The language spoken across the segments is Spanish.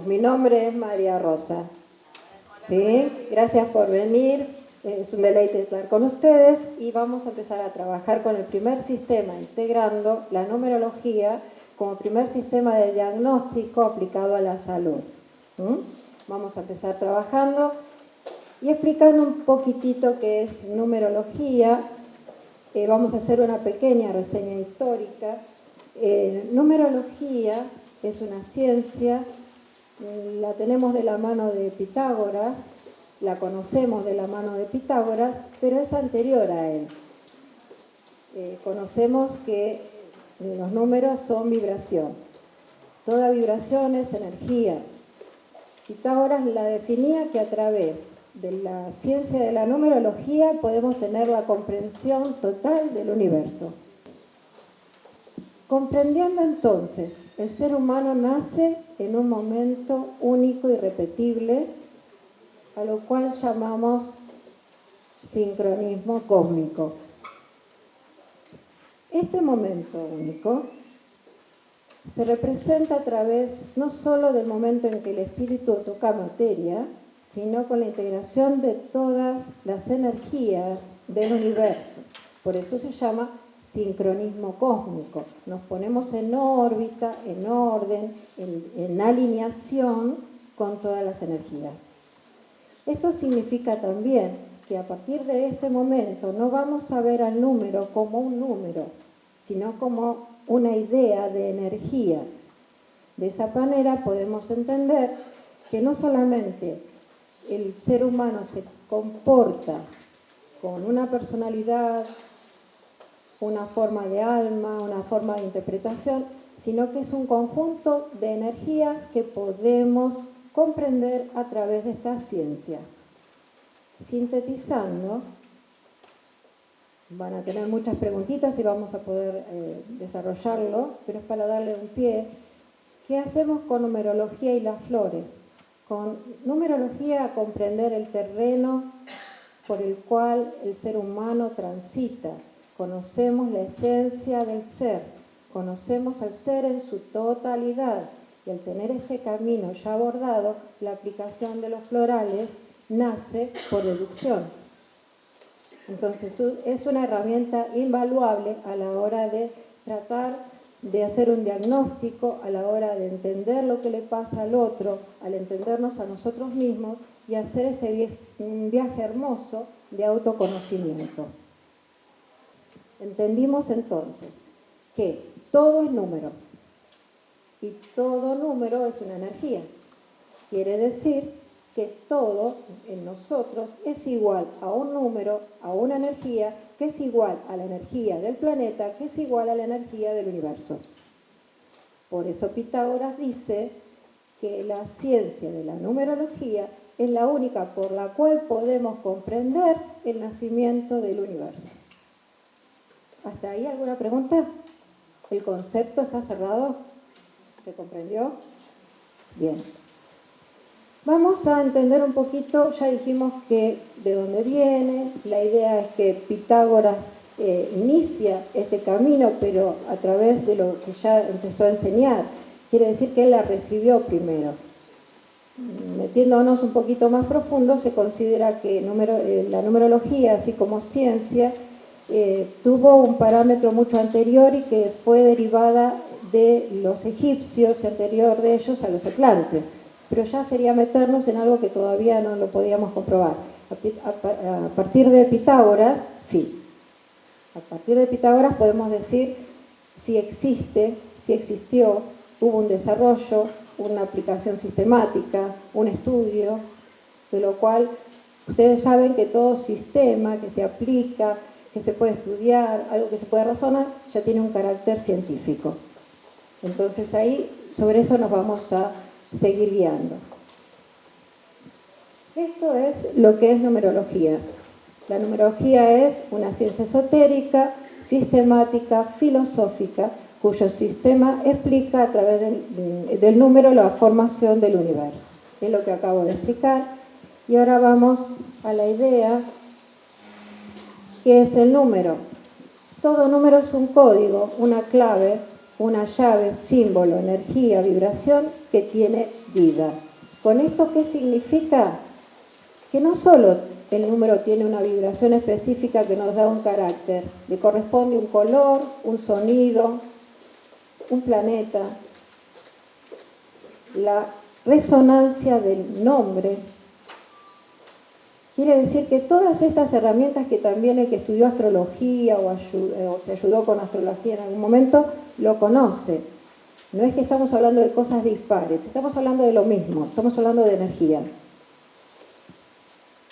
Mi nombre es María Rosa. ¿Sí? Gracias por venir. Es un deleite estar con ustedes y vamos a empezar a trabajar con el primer sistema, integrando la numerología como primer sistema de diagnóstico aplicado a la salud. Vamos a empezar trabajando y explicando un poquitito qué es numerología. Vamos a hacer una pequeña reseña histórica. Numerología es una ciencia, la tenemos de la mano de Pitágoras, la conocemos de la mano de Pitágoras, pero es anterior a él. Conocemos que los números son vibración. Toda vibración es energía. Pitágoras la definía que a través de la ciencia de la numerología podemos tener la comprensión total del universo. Comprendiendo entonces, el ser humano nace en un momento único y repetible, a lo cual llamamos sincronismo cósmico. Este momento único se representa a través no solo del momento en que el espíritu toca materia, sino con la integración de todas las energías del universo. Por eso se llama sincronismo cósmico. Nos ponemos en órbita, en orden, en alineación con todas las energías. Esto significa también que a partir de este momento no vamos a ver al número como un número, sino como una idea de energía. De esa manera podemos entender que no solamente el ser humano se comporta con una personalidad, una forma de alma, una forma de interpretación, sino que es un conjunto de energías que podemos comprender a través de esta ciencia. Sintetizando, van a tener muchas preguntitas y vamos a poder desarrollarlo, pero es para darle un pie. ¿Qué hacemos con numerología y las flores? Con numerología comprender el terreno por el cual el ser humano transita. Conocemos la esencia del ser, conocemos al ser en su totalidad. Y al tener este camino ya abordado, la aplicación de los florales nace por deducción. Entonces es una herramienta invaluable a la hora de tratar de hacer un diagnóstico, a la hora de entender lo que le pasa al otro, al entendernos a nosotros mismos y hacer un viaje hermoso de autoconocimiento. Entendimos entonces que todo es número. Y todo número es una energía. Quiere decir que todo en nosotros es igual a un número, a una energía, que es igual a la energía del planeta, que es igual a la energía del universo. Por eso Pitágoras dice que la ciencia de la numerología es la única por la cual podemos comprender el nacimiento del universo. ¿Hasta ahí alguna pregunta? ¿El concepto está cerrado? ¿Se comprendió? Bien. Vamos a entender un poquito, ya dijimos que de dónde viene, la idea es que Pitágoras inicia este camino, pero a través de lo que ya empezó a enseñar. Quiere decir que él la recibió primero. Metiéndonos un poquito más profundo, se considera que la numerología, así como ciencia, tuvo un parámetro mucho anterior y que fue derivada de los egipcios y anterior de ellos a los atlantes. Pero ya sería meternos en algo que todavía no lo podíamos comprobar. A partir de Pitágoras, sí. A partir de Pitágoras podemos decir si existe, si existió, hubo un desarrollo, una aplicación sistemática, un estudio, de lo cual ustedes saben que todo sistema que se aplica, que se puede estudiar, algo que se puede razonar, ya tiene un carácter científico. Entonces ahí, sobre eso nos vamos a seguir guiando. Esto es lo que es numerología. La numerología es una ciencia esotérica, sistemática, filosófica, cuyo sistema explica a través del número la formación del universo. Es lo que acabo de explicar. Y ahora vamos a la idea que es el número. Todo número es un código, una clave, una llave, símbolo, energía, vibración que tiene vida. ¿Con esto qué significa? Que no solo el número tiene una vibración específica que nos da un carácter, le corresponde un color, un sonido, un planeta, la resonancia del nombre. Quiere decir que todas estas herramientas que también el que estudió astrología o se ayudó con astrología en algún momento, lo conoce. No es que estamos hablando de cosas dispares, estamos hablando de lo mismo, estamos hablando de energía.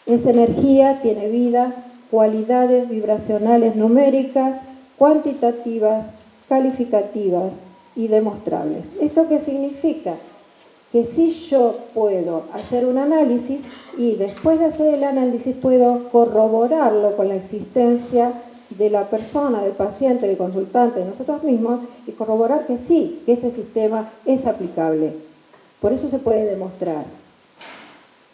Esa energía tiene vida, cualidades vibracionales numéricas, cuantitativas, calificativas y demostrables. ¿Esto qué significa? Que si yo puedo hacer un análisis y después de hacer el análisis puedo corroborarlo con la existencia de la persona, del paciente, del consultante, de nosotros mismos, y corroborar que sí, que este sistema es aplicable. Por eso se puede demostrar.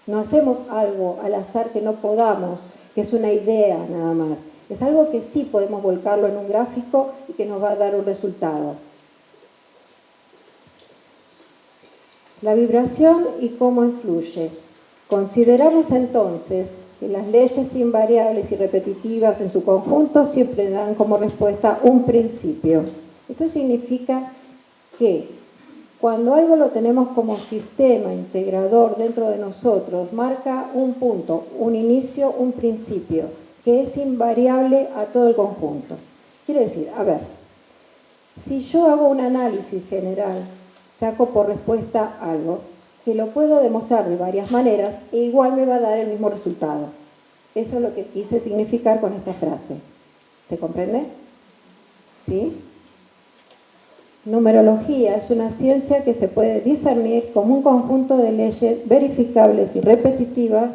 No hacemos algo al azar que no podamos, que es una idea nada más. Es algo que sí podemos volcarlo en un gráfico y que nos va a dar un resultado. La vibración y cómo influye. Consideramos entonces que las leyes invariables y repetitivas en su conjunto siempre dan como respuesta un principio. Esto significa que cuando algo lo tenemos como sistema integrador dentro de nosotros, marca un punto, un inicio, un principio, que es invariable a todo el conjunto. Quiere decir, a ver, si yo hago un análisis general, saco por respuesta algo, que lo puedo demostrar de varias maneras e igual me va a dar el mismo resultado. Eso es lo que quise significar con esta frase. ¿Se comprende? ¿Sí? Numerología es una ciencia que se puede discernir como un conjunto de leyes verificables y repetitivas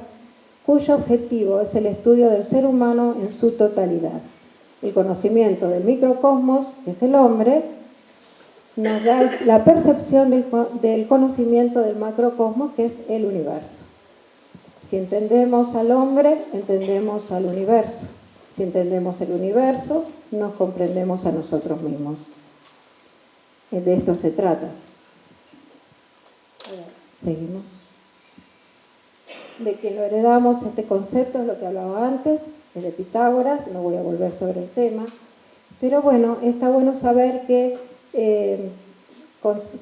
cuyo objetivo es el estudio del ser humano en su totalidad. El conocimiento del microcosmos, que es el hombre, nos da la percepción del conocimiento del macrocosmos, que es el universo. Si entendemos al hombre, entendemos al universo. Si entendemos el universo, nos comprendemos a nosotros mismos. De esto se trata. Seguimos. De que lo heredamos, este concepto es lo que hablaba antes, es de Pitágoras, no voy a volver sobre el tema, pero bueno, está bueno saber que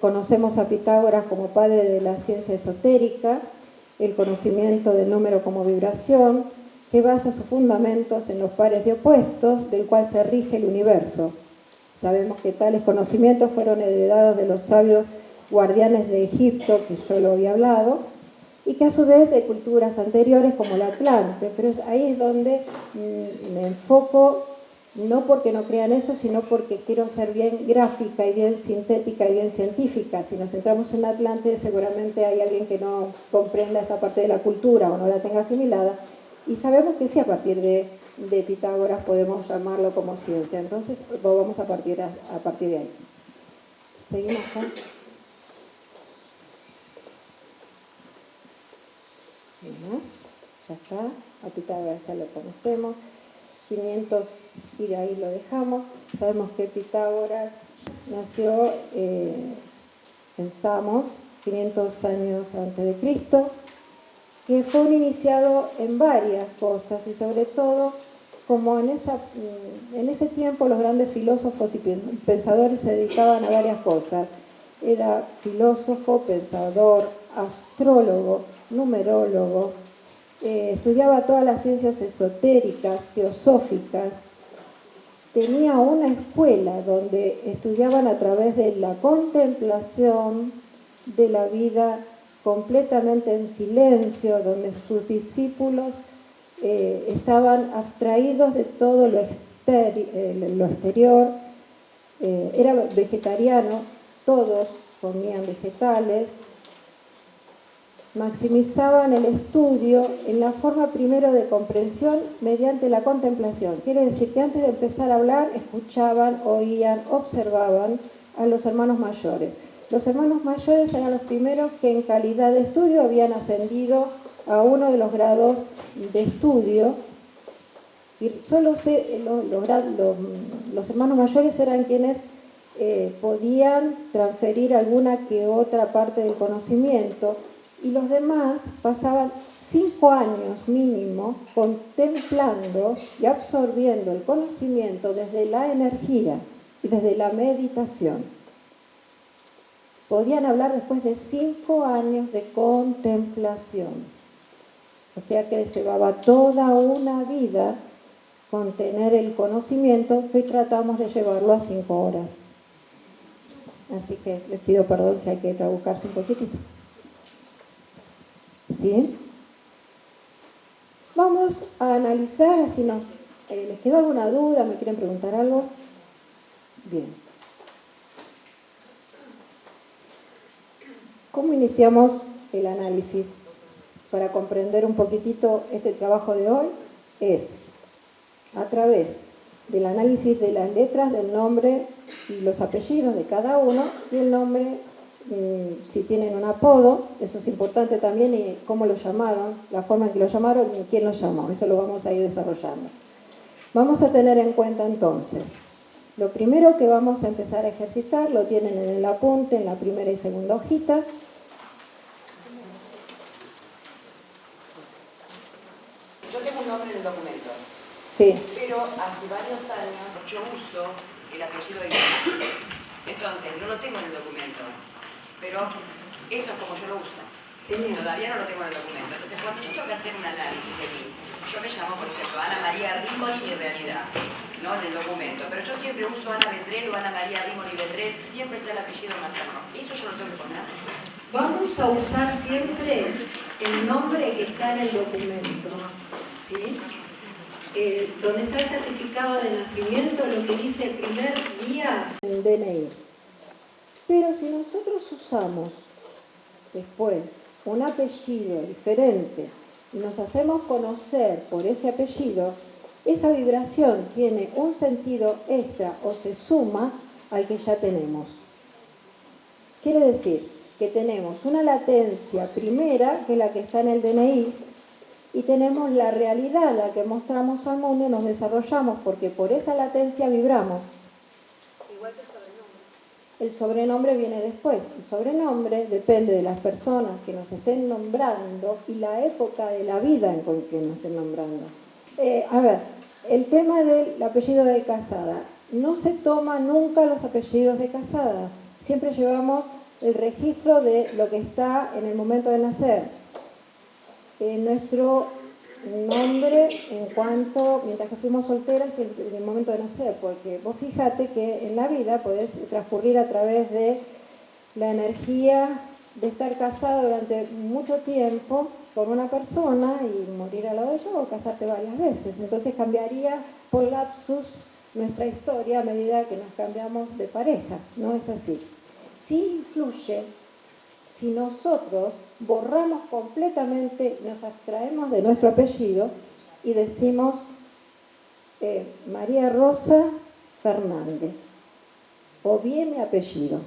conocemos a Pitágoras como padre de la ciencia esotérica, el conocimiento del número como vibración, que basa sus fundamentos en los pares de opuestos, del cual se rige el universo. Sabemos que tales conocimientos fueron heredados de los sabios guardianes de Egipto, que yo lo había hablado, y que a su vez de culturas anteriores como la Atlante. Pero ahí es donde me enfoco, no porque no crean eso, sino porque quiero ser bien gráfica y bien sintética y bien científica. Si nos centramos en Atlante, seguramente hay alguien que no comprenda esta parte de la cultura o no la tenga asimilada. Y sabemos que sí, a partir de Pitágoras podemos llamarlo como ciencia. Entonces vamos a partir de ahí. ¿Seguimos acá? Bueno, ya está. A Pitágoras ya lo conocemos. 500, y de ahí lo dejamos. Sabemos que Pitágoras nació, pensamos, 500 años antes de Cristo, que fue un iniciado en varias cosas y sobre todo, como en ese tiempo los grandes filósofos y pensadores se dedicaban a varias cosas. Era filósofo, pensador, astrólogo, numerólogo, estudiaba todas las ciencias esotéricas, teosóficas, tenía una escuela donde estudiaban a través de la contemplación de la vida completamente en silencio, donde sus discípulos estaban abstraídos de todo lo exterior, era vegetariano, todos comían vegetales, maximizaban el estudio en la forma primero de comprensión mediante la contemplación. Quiere decir que antes de empezar a hablar, escuchaban, oían, observaban a los hermanos mayores. Los hermanos mayores eran los primeros que en calidad de estudio habían ascendido a uno de los grados de estudio, y solo los hermanos mayores eran quienes podían transferir alguna que otra parte del conocimiento y los demás pasaban 5 años mínimo contemplando y absorbiendo el conocimiento desde la energía y desde la meditación. Podían hablar después de 5 años de contemplación. O sea que llevaba toda una vida contener el conocimiento que tratamos de llevarlo a 5 horas. Así que les pido perdón si hay que trabucarse un poquitito. ¿Sí? Vamos a analizar, si no, ¿les queda alguna duda? ¿Me quieren preguntar algo? Bien. ¿Cómo iniciamos el análisis? Para comprender un poquitito este trabajo de hoy, es a través del análisis de las letras, del nombre y los apellidos de cada uno, y el nombre, si tienen un apodo, eso es importante también, y cómo lo llamaron, la forma en que lo llamaron y quién lo llamó, eso lo vamos a ir desarrollando. Vamos a tener en cuenta entonces, lo primero que vamos a empezar a ejercitar, lo tienen en el apunte, en la primera y segunda hojita. Yo tengo un nombre en el documento, Sí. pero hace varios años yo uso el apellido de mi madre. Entonces, no lo tengo en el documento, pero eso es como yo lo uso. Todavía no lo tengo en el documento. Entonces, cuando yo tengo que hacer un análisis de mí, yo me llamo, por ejemplo, Ana María Rimoli en realidad, ¿no? En el documento. Pero yo siempre uso Ana Vendrell o Ana María Rimoli Vendrell, siempre está el apellido materno. ¿Eso yo lo tengo que poner? Vamos a usar siempre el nombre que está en el documento, ¿sí? Donde está el certificado de nacimiento, lo que dice el primer día del DNI. Pero si nosotros usamos después un apellido diferente y nos hacemos conocer por ese apellido, esa vibración tiene un sentido extra o se suma al que ya tenemos. Quiere decir que tenemos una latencia primera, que es la que está en el DNI, y tenemos la realidad, la que mostramos al mundo y nos desarrollamos, porque por esa latencia vibramos. Igual que el sobrenombre. El sobrenombre viene después. El sobrenombre depende de las personas que nos estén nombrando y la época de la vida en que nos estén nombrando. A ver, el tema del apellido de casada. No se toma nunca los apellidos de casada. Siempre llevamos el registro de lo que está en el momento de nacer. Nuestro nombre en cuanto, mientras que fuimos solteras, en el momento de nacer, porque vos fíjate que en la vida podés transcurrir a través de la energía de estar casado durante mucho tiempo con una persona y morir al lado de ella, o casarte varias veces. Entonces cambiaría por lapsus nuestra historia a medida que nos cambiamos de pareja. No es así. Sí influye si nosotros borramos completamente, nos abstraemos de nuestro apellido y decimos María Rosa Fernández, o bien mi apellido,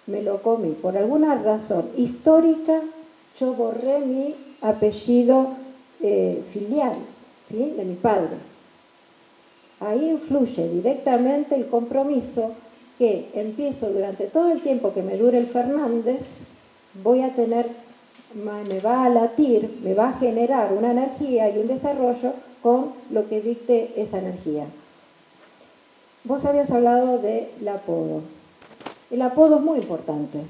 me lo comí. Por alguna razón histórica, yo borré mi apellido filial, ¿sí? De mi padre. Ahí influye directamente el compromiso que empiezo durante todo el tiempo que me dure el Fernández, voy a tener, me va a latir, me va a generar una energía y un desarrollo con lo que dicte esa energía. Vos habías hablado del apodo. El apodo es muy importante.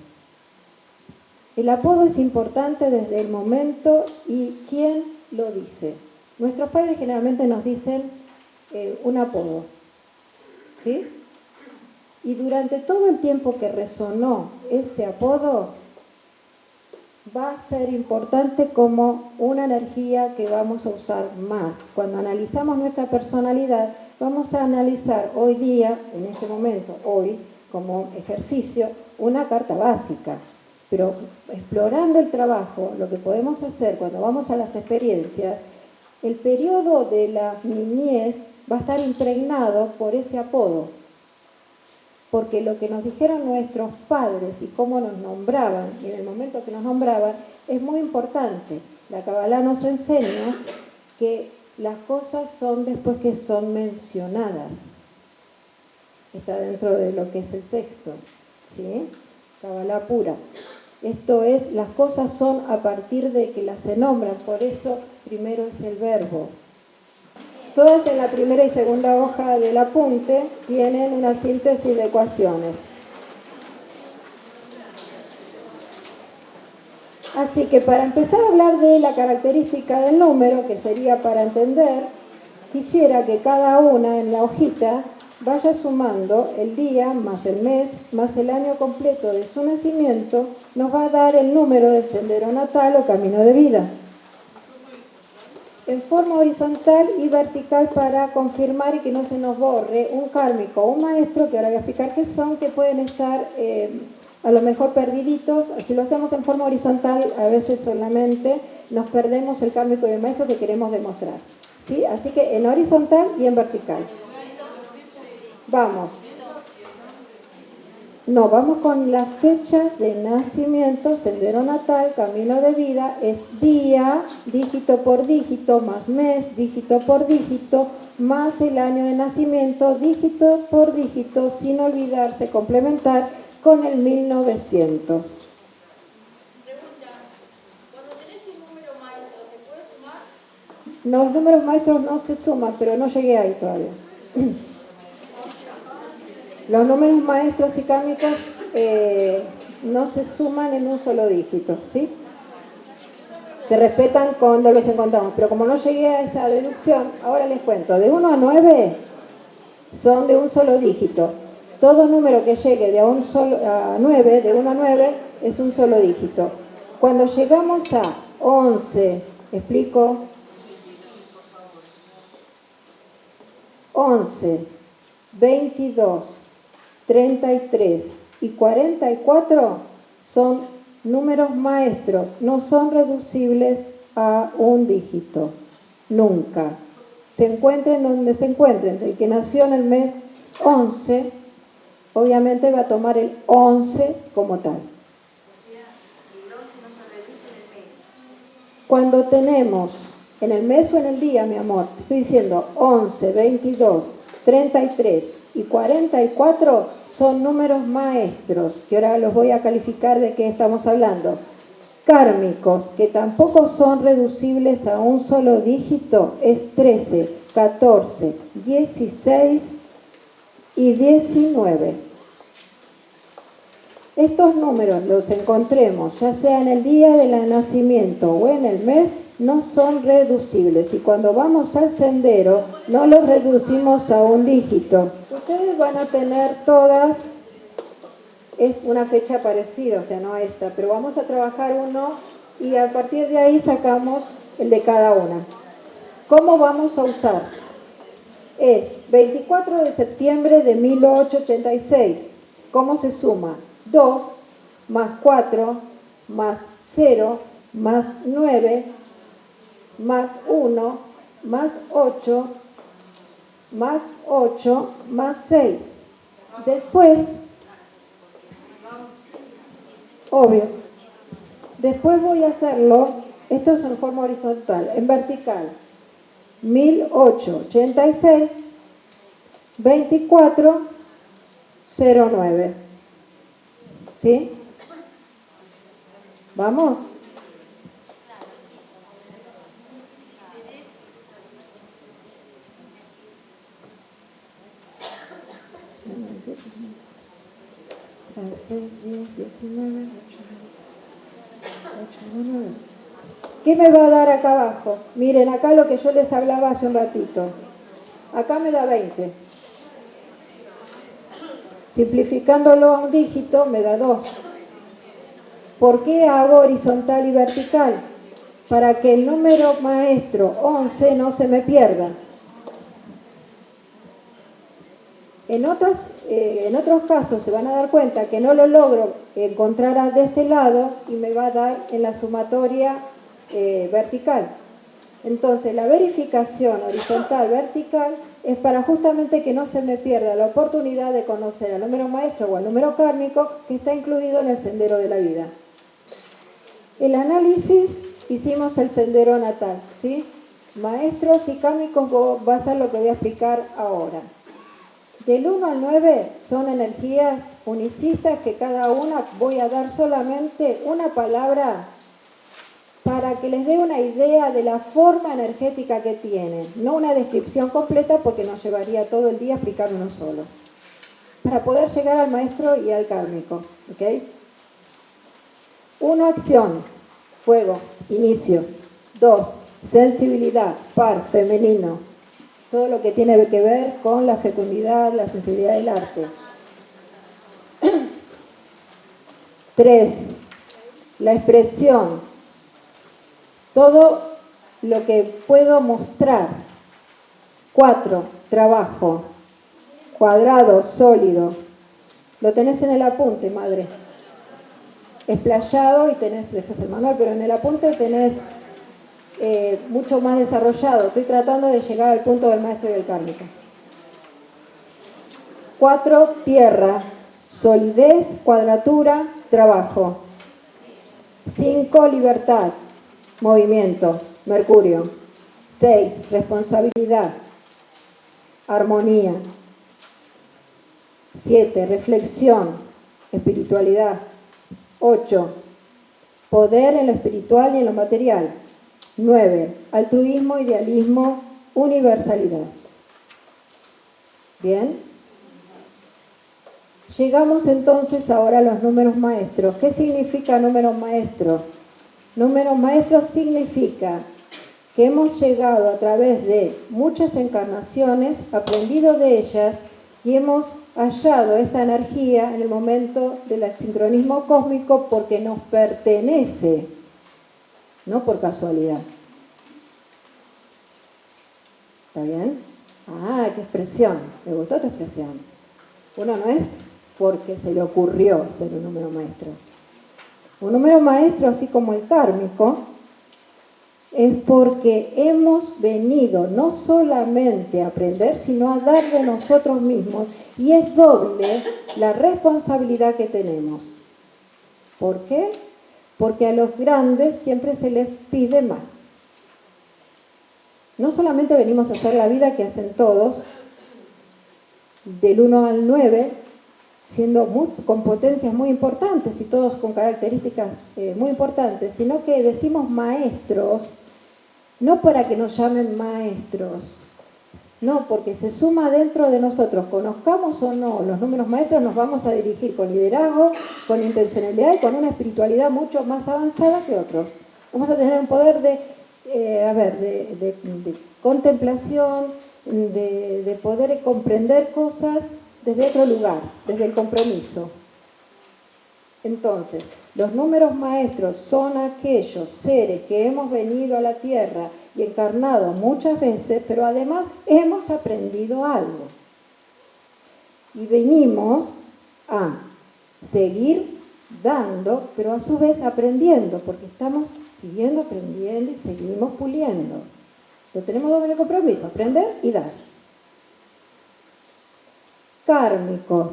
El apodo es importante desde el momento y quién lo dice. Nuestros padres generalmente nos dicen un apodo, ¿sí? Y durante todo el tiempo que resonó ese apodo, va a ser importante como una energía que vamos a usar más. Cuando analizamos nuestra personalidad, vamos a analizar hoy día, en este momento, hoy, como ejercicio, una carta básica. Pero explorando el trabajo, lo que podemos hacer cuando vamos a las experiencias, el periodo de la niñez va a estar impregnado por ese apodo. Porque lo que nos dijeron nuestros padres y cómo nos nombraban, y en el momento que nos nombraban, es muy importante. La Kabbalah nos enseña que las cosas son después que son mencionadas. está dentro de lo que es el texto, ¿sí? Kabbalah pura. Esto es, las cosas son a partir de que las se nombran, por eso primero es el verbo. Todas en la primera y segunda hoja del apunte tienen una síntesis de ecuaciones. Así que para empezar a hablar de la característica del número, que sería para entender, quisiera que cada una en la hojita vaya sumando el día más el mes más el año completo de su nacimiento, nos va a dar el número del sendero natal o camino de vida. En forma horizontal y vertical para confirmar y que no se nos borre un kármico o un maestro, que ahora voy a explicar qué son, que pueden estar a lo mejor perdiditos. Si lo hacemos en forma horizontal, a veces solamente nos perdemos el kármico y el maestro que queremos demostrar, ¿sí? Así que en horizontal y en vertical. Vamos. No, vamos con la fecha de nacimiento, sendero natal, camino de vida, es día, dígito por dígito, más mes, dígito por dígito, más el año de nacimiento, dígito por dígito, sin olvidarse complementar con el 1900. Pregunta, cuando tenés un número maestro, ¿se puede sumar? Los números maestros no se suman, pero no llegué ahí todavía. Los números maestros y kármicos no se suman en un solo dígito, ¿sí? Se respetan cuando los encontramos, pero como no llegué a esa deducción, ahora les cuento. De 1 a 9 son de un solo dígito. Todo número que llegue de a 9, de 1 a 9, es un solo dígito. Cuando llegamos a 11, explico, 11, 22, 33 y 44 son números maestros, no son reducibles a un dígito, nunca. Se encuentren donde se encuentren, el que nació en el mes 11, obviamente va a tomar el 11 como tal. O sea, el 11 no se reduce en el mes. Cuando tenemos en el mes o en el día, mi amor, estoy diciendo 11, 22, 33 y 44 son números maestros, que ahora los voy a calificar de qué estamos hablando. Kármicos, que tampoco son reducibles a un solo dígito, es 13, 14, 16 y 19. Estos números los encontremos, ya sea en el día del nacimiento o en el mes, no son reducibles. Y cuando vamos al sendero, no los reducimos a un dígito. Ustedes van a tener todas, es una fecha parecida, o sea, no a esta, pero vamos a trabajar uno y a partir de ahí sacamos el de cada una. ¿Cómo vamos a usar? Es 24 de septiembre de 1886. ¿Cómo se suma? 2 más 4 más 0 más 9 más 1 más 8 más 8 más 6. Después, obvio, después voy a hacerlo, esto es en forma horizontal, en vertical. 1886 2409. ¿Sí? ¿Vamos? ¿Qué me va a dar acá abajo? Miren, acá lo que yo les hablaba hace un ratito. Acá me da 20. Simplificándolo a un dígito me da 2. ¿Por qué hago horizontal y vertical? Para que el número maestro 11 no se me pierda. En otros casos se van a dar cuenta que no lo logro encontrar de este lado y me va a dar en la sumatoria vertical. Entonces la verificación horizontal-vertical es para justamente que no se me pierda la oportunidad de conocer al número maestro o al número kármico que está incluido en el sendero de la vida. El análisis, hicimos el sendero natal, ¿sí? Maestros y kármicos va a ser lo que voy a explicar ahora. Del 1 al 9 son energías unicistas que cada una voy a dar solamente una palabra para que les dé una idea de la forma energética que tienen. No una descripción completa porque nos llevaría todo el día a explicar uno solo. Para poder llegar al maestro y al kármico. ¿Ok? 1, acción, fuego, inicio. 2, sensibilidad, par, femenino. Todo lo que tiene que ver con la fecundidad, la sensibilidad del arte. 3, la expresión. Todo lo que puedo mostrar. 4, trabajo. Cuadrado, sólido. Lo tenés en el apunte, madre. Explayado y tenés, dejas el manual, pero en el apunte tenés mucho más desarrollado. Estoy tratando de llegar al punto del maestro y del kármico. 4, tierra, solidez, cuadratura, trabajo. 5, libertad, movimiento, Mercurio. 6, responsabilidad, armonía. 7, reflexión, espiritualidad. 8, poder en lo espiritual y en lo material. 9, altruismo, idealismo, universalidad. ¿Bien? Llegamos entonces ahora a los números maestros. ¿Qué significa números maestros? Números maestros significa que hemos llegado a través de muchas encarnaciones, aprendido de ellas y hemos hallado esta energía en el momento del sincronismo cósmico porque nos pertenece, no por casualidad. ¿Está bien? Ah, qué expresión. Me gustó tu expresión. Uno no es porque se le ocurrió ser un número maestro. Un número maestro, así como el kármico, es porque hemos venido no solamente a aprender, sino a dar de nosotros mismos. Y es doble la responsabilidad que tenemos. ¿Por qué? Porque a los grandes siempre se les pide más. No solamente venimos a hacer la vida que hacen todos, del 1 al 9, siendo con potencias muy importantes y todos con características muy importantes, sino que decimos maestros, no para que nos llamen maestros, no, porque se suma dentro de nosotros, conozcamos o no los números maestros, nos vamos a dirigir con liderazgo, con intencionalidad y con una espiritualidad mucho más avanzada que otros. Vamos a tener un poder de contemplación, de poder comprender cosas desde otro lugar, desde el compromiso. Entonces, los números maestros son aquellos seres que hemos venido a la Tierra y encarnado muchas veces, pero además hemos aprendido algo. Y venimos a seguir dando, pero a su vez aprendiendo, porque estamos siguiendo aprendiendo y seguimos puliendo. Lo tenemos doble compromiso, aprender y dar. Kármico.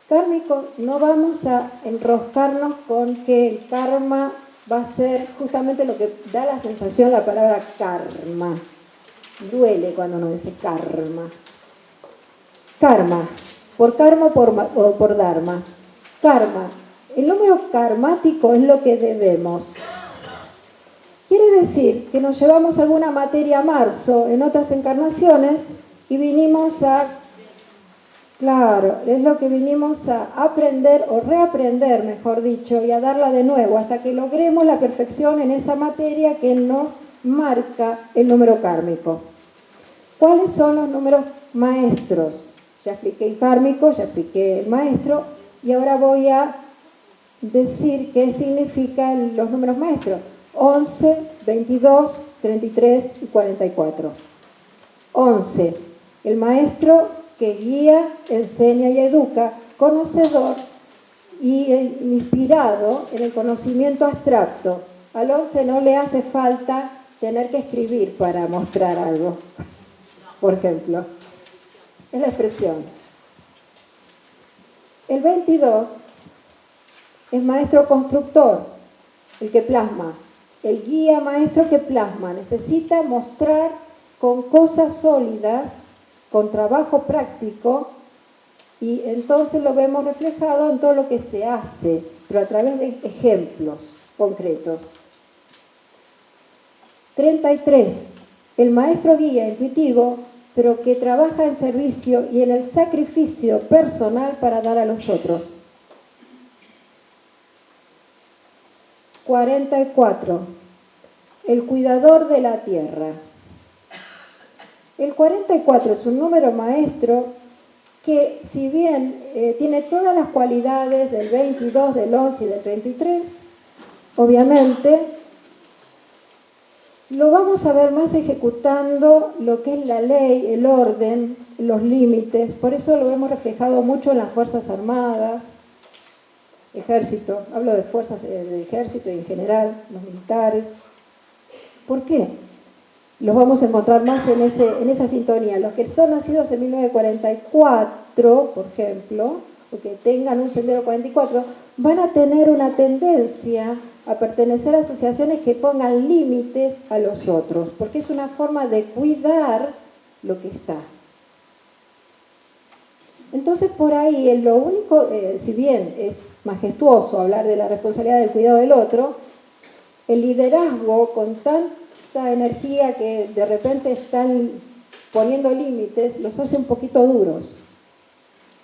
Kármico, no vamos a enroscarnos con que el karma va a ser justamente lo que da la sensación la palabra karma. Duele cuando uno dice karma. Karma, por karma o por dharma. Karma, el número karmático es lo que debemos. Quiere decir que nos llevamos alguna materia a marzo en otras encarnaciones y vinimos a, claro, es lo que vinimos a aprender o reaprender, mejor dicho, y a darla de nuevo hasta que logremos la perfección en esa materia que nos marca el número kármico. ¿Cuáles son los números maestros? Ya expliqué el kármico, ya expliqué el maestro y ahora voy a decir qué significan los números maestros. 11, 22, 33 y 44. 11. El maestro que guía, enseña y educa, conocedor y inspirado en el conocimiento abstracto. Al 11 no le hace falta tener que escribir para mostrar algo, por ejemplo. Es la expresión. El 22 es maestro constructor, el que plasma. El guía maestro que plasma necesita mostrar con cosas sólidas con trabajo práctico, y entonces lo vemos reflejado en todo lo que se hace, pero a través de ejemplos concretos. 33. El maestro guía intuitivo, pero que trabaja en servicio y en el sacrificio personal para dar a los otros. 44. El cuidador de la tierra. El 44 es un número maestro que, si bien tiene todas las cualidades del 22, del 11 y del 33, obviamente lo vamos a ver más ejecutando lo que es la ley, el orden, los límites. Por eso lo vemos reflejado mucho en las Fuerzas Armadas, ejército, hablo de fuerzas de ejército y en general, los militares. ¿Por qué? Los vamos a encontrar más en esa sintonía. Los que son nacidos en 1944, por ejemplo, o que tengan un sendero 44, van a tener una tendencia a pertenecer a asociaciones que pongan límites a los otros, porque es una forma de cuidar lo que está. Entonces, por ahí, lo único, si bien es majestuoso hablar de la responsabilidad del cuidado del otro, el liderazgo con tanta energía que de repente están poniendo límites, los hace un poquito duros,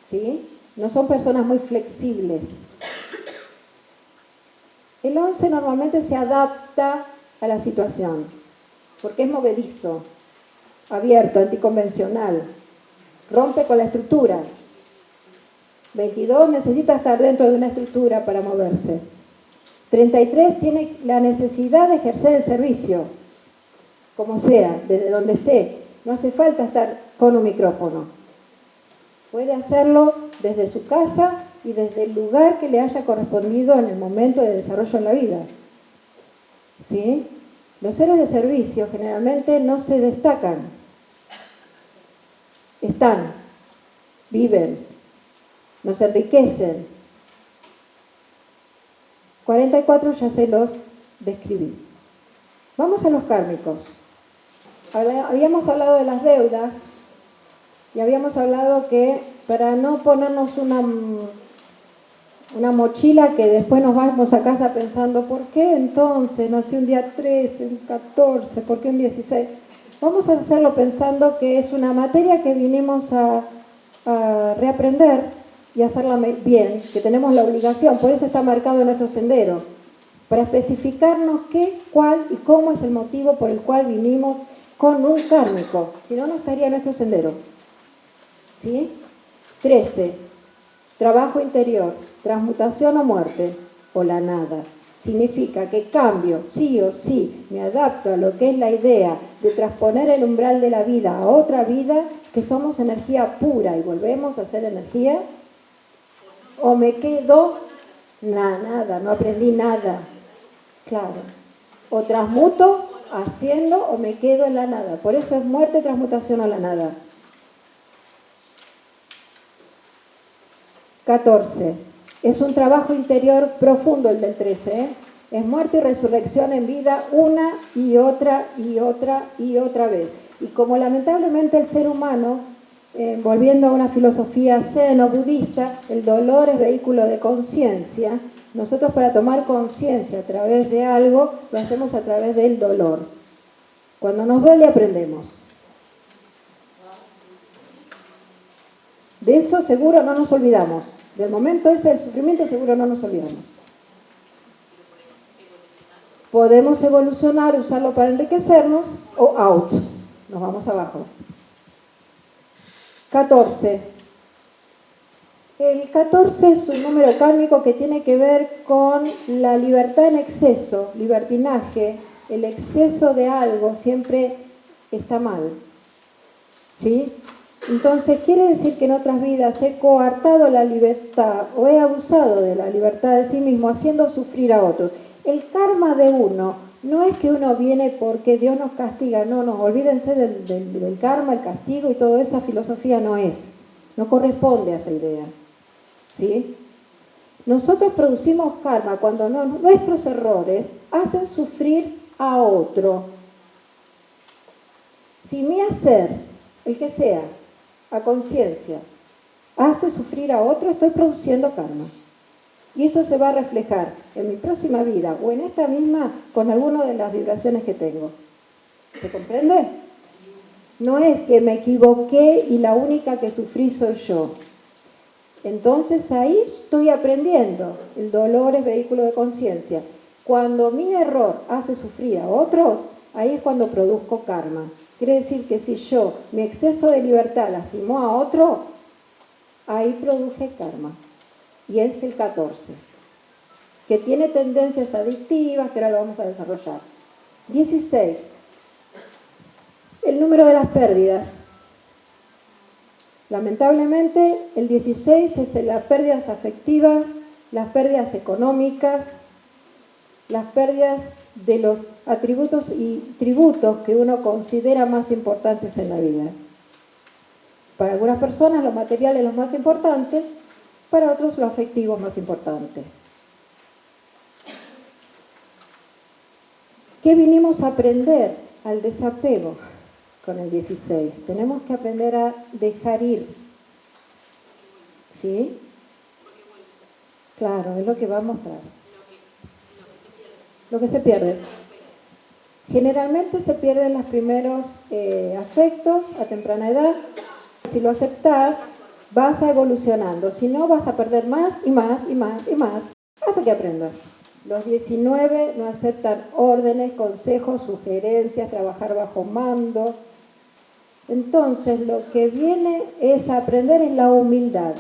¿sí? No son personas muy flexibles. El 11 normalmente se adapta a la situación, porque es movedizo, abierto, anticonvencional, rompe con la estructura. 22 necesita estar dentro de una estructura para moverse. 33 tiene la necesidad de ejercer el servicio, como sea, desde donde esté. No hace falta estar con un micrófono. Puede hacerlo desde su casa y desde el lugar que le haya correspondido en el momento de desarrollo en la vida. ¿Sí? Los seres de servicio generalmente no se destacan. Están, viven, nos enriquecen. 44 ya se los describí. Vamos a los kármicos. Habíamos hablado de las deudas y habíamos hablado que para no ponernos una mochila que después nos vamos a casa pensando, ¿por qué entonces nací un día 13, un 14, por qué un 16? Vamos a hacerlo pensando que es una materia que vinimos a reaprender y hacerla bien, que tenemos la obligación, por eso está marcado en nuestro sendero, para especificarnos qué, cuál y cómo es el motivo por el cual vinimos con un kármico, si no, no estaría en nuestro sendero. ¿Sí? 13. Trabajo interior, transmutación o muerte, o la nada. Significa que cambio, sí o sí, me adapto a lo que es la idea de transponer el umbral de la vida a otra vida, que somos energía pura y volvemos a ser energía, o me quedo nada, no aprendí nada. Claro. O transmuto haciendo o me quedo en la nada. Por eso es muerte, transmutación o la nada. 14. Es un trabajo interior profundo el del 13, ¿eh? Es muerte y resurrección en vida una y otra y otra y otra vez. Y como lamentablemente el ser humano, volviendo a una filosofía zen o budista, el dolor es vehículo de conciencia. Nosotros para tomar conciencia a través de algo, lo hacemos a través del dolor. Cuando nos duele aprendemos. De eso seguro no nos olvidamos. Del momento ese del sufrimiento seguro no nos olvidamos. Podemos evolucionar, usarlo para enriquecernos o out. Nos vamos abajo. 14. El 14 es un número kármico que tiene que ver con la libertad en exceso, libertinaje. El exceso de algo siempre está mal. ¿Sí? Entonces quiere decir que en otras vidas he coartado la libertad o he abusado de la libertad de sí mismo haciendo sufrir a otros. El karma de uno no es que uno viene porque Dios nos castiga, no, olvídense del karma, el castigo y toda esa filosofía no corresponde a esa idea. ¿Sí? Nosotros producimos karma cuando nuestros errores hacen sufrir a otro. Si mi hacer, el que sea, a conciencia, hace sufrir a otro, estoy produciendo karma. Y eso se va a reflejar en mi próxima vida o en esta misma con alguna de las vibraciones que tengo. ¿Se comprende? No es que me equivoqué y la única que sufrí soy yo. Entonces ahí estoy aprendiendo. El dolor es vehículo de conciencia. Cuando mi error hace sufrir a otros, ahí es cuando produzco karma. Quiere decir que si yo, mi exceso de libertad lastimó a otro, ahí produje karma. Y es el 14, que tiene tendencias adictivas, que ahora lo vamos a desarrollar. 16, el número de las pérdidas. Lamentablemente, el 16 es las pérdidas afectivas, las pérdidas económicas, las pérdidas de los atributos y tributos que uno considera más importantes en la vida. Para algunas personas lo material es lo más importante, para otros lo afectivo es más importante. ¿Qué vinimos a aprender? Al desapego con el 16. Tenemos que aprender a dejar ir. ¿Sí? Claro, es lo que va a mostrar. Lo que se pierde. Generalmente se pierden los primeros afectos a temprana edad. Si lo aceptás, vas a evolucionando. Si no, vas a perder más y más y más y más hasta que aprendas. Los 19 no aceptan órdenes, consejos, sugerencias, trabajar bajo mando. Entonces, lo que viene es aprender en la humildad.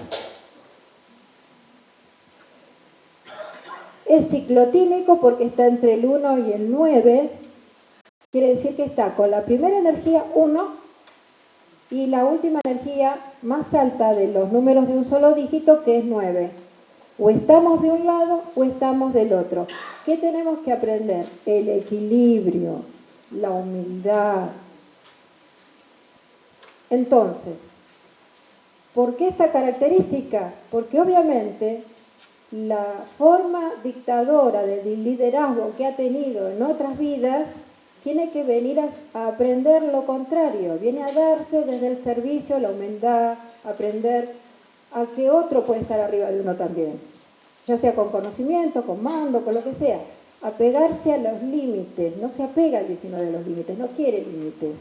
Es ciclotímico porque está entre el 1 y el 9. Quiere decir que está con la primera energía 1 y la última energía más alta de los números de un solo dígito, que es 9. O estamos de un lado o estamos del otro. ¿Qué tenemos que aprender? El equilibrio, la humildad. Entonces, ¿por qué esta característica? Porque obviamente la forma dictadora del liderazgo que ha tenido en otras vidas tiene que venir a aprender lo contrario, viene a darse desde el servicio, la humildad, aprender a que otro puede estar arriba de uno también, ya sea con conocimiento, con mando, con lo que sea, apegarse a los límites, no se apega al 19 de los límites, no quiere límites.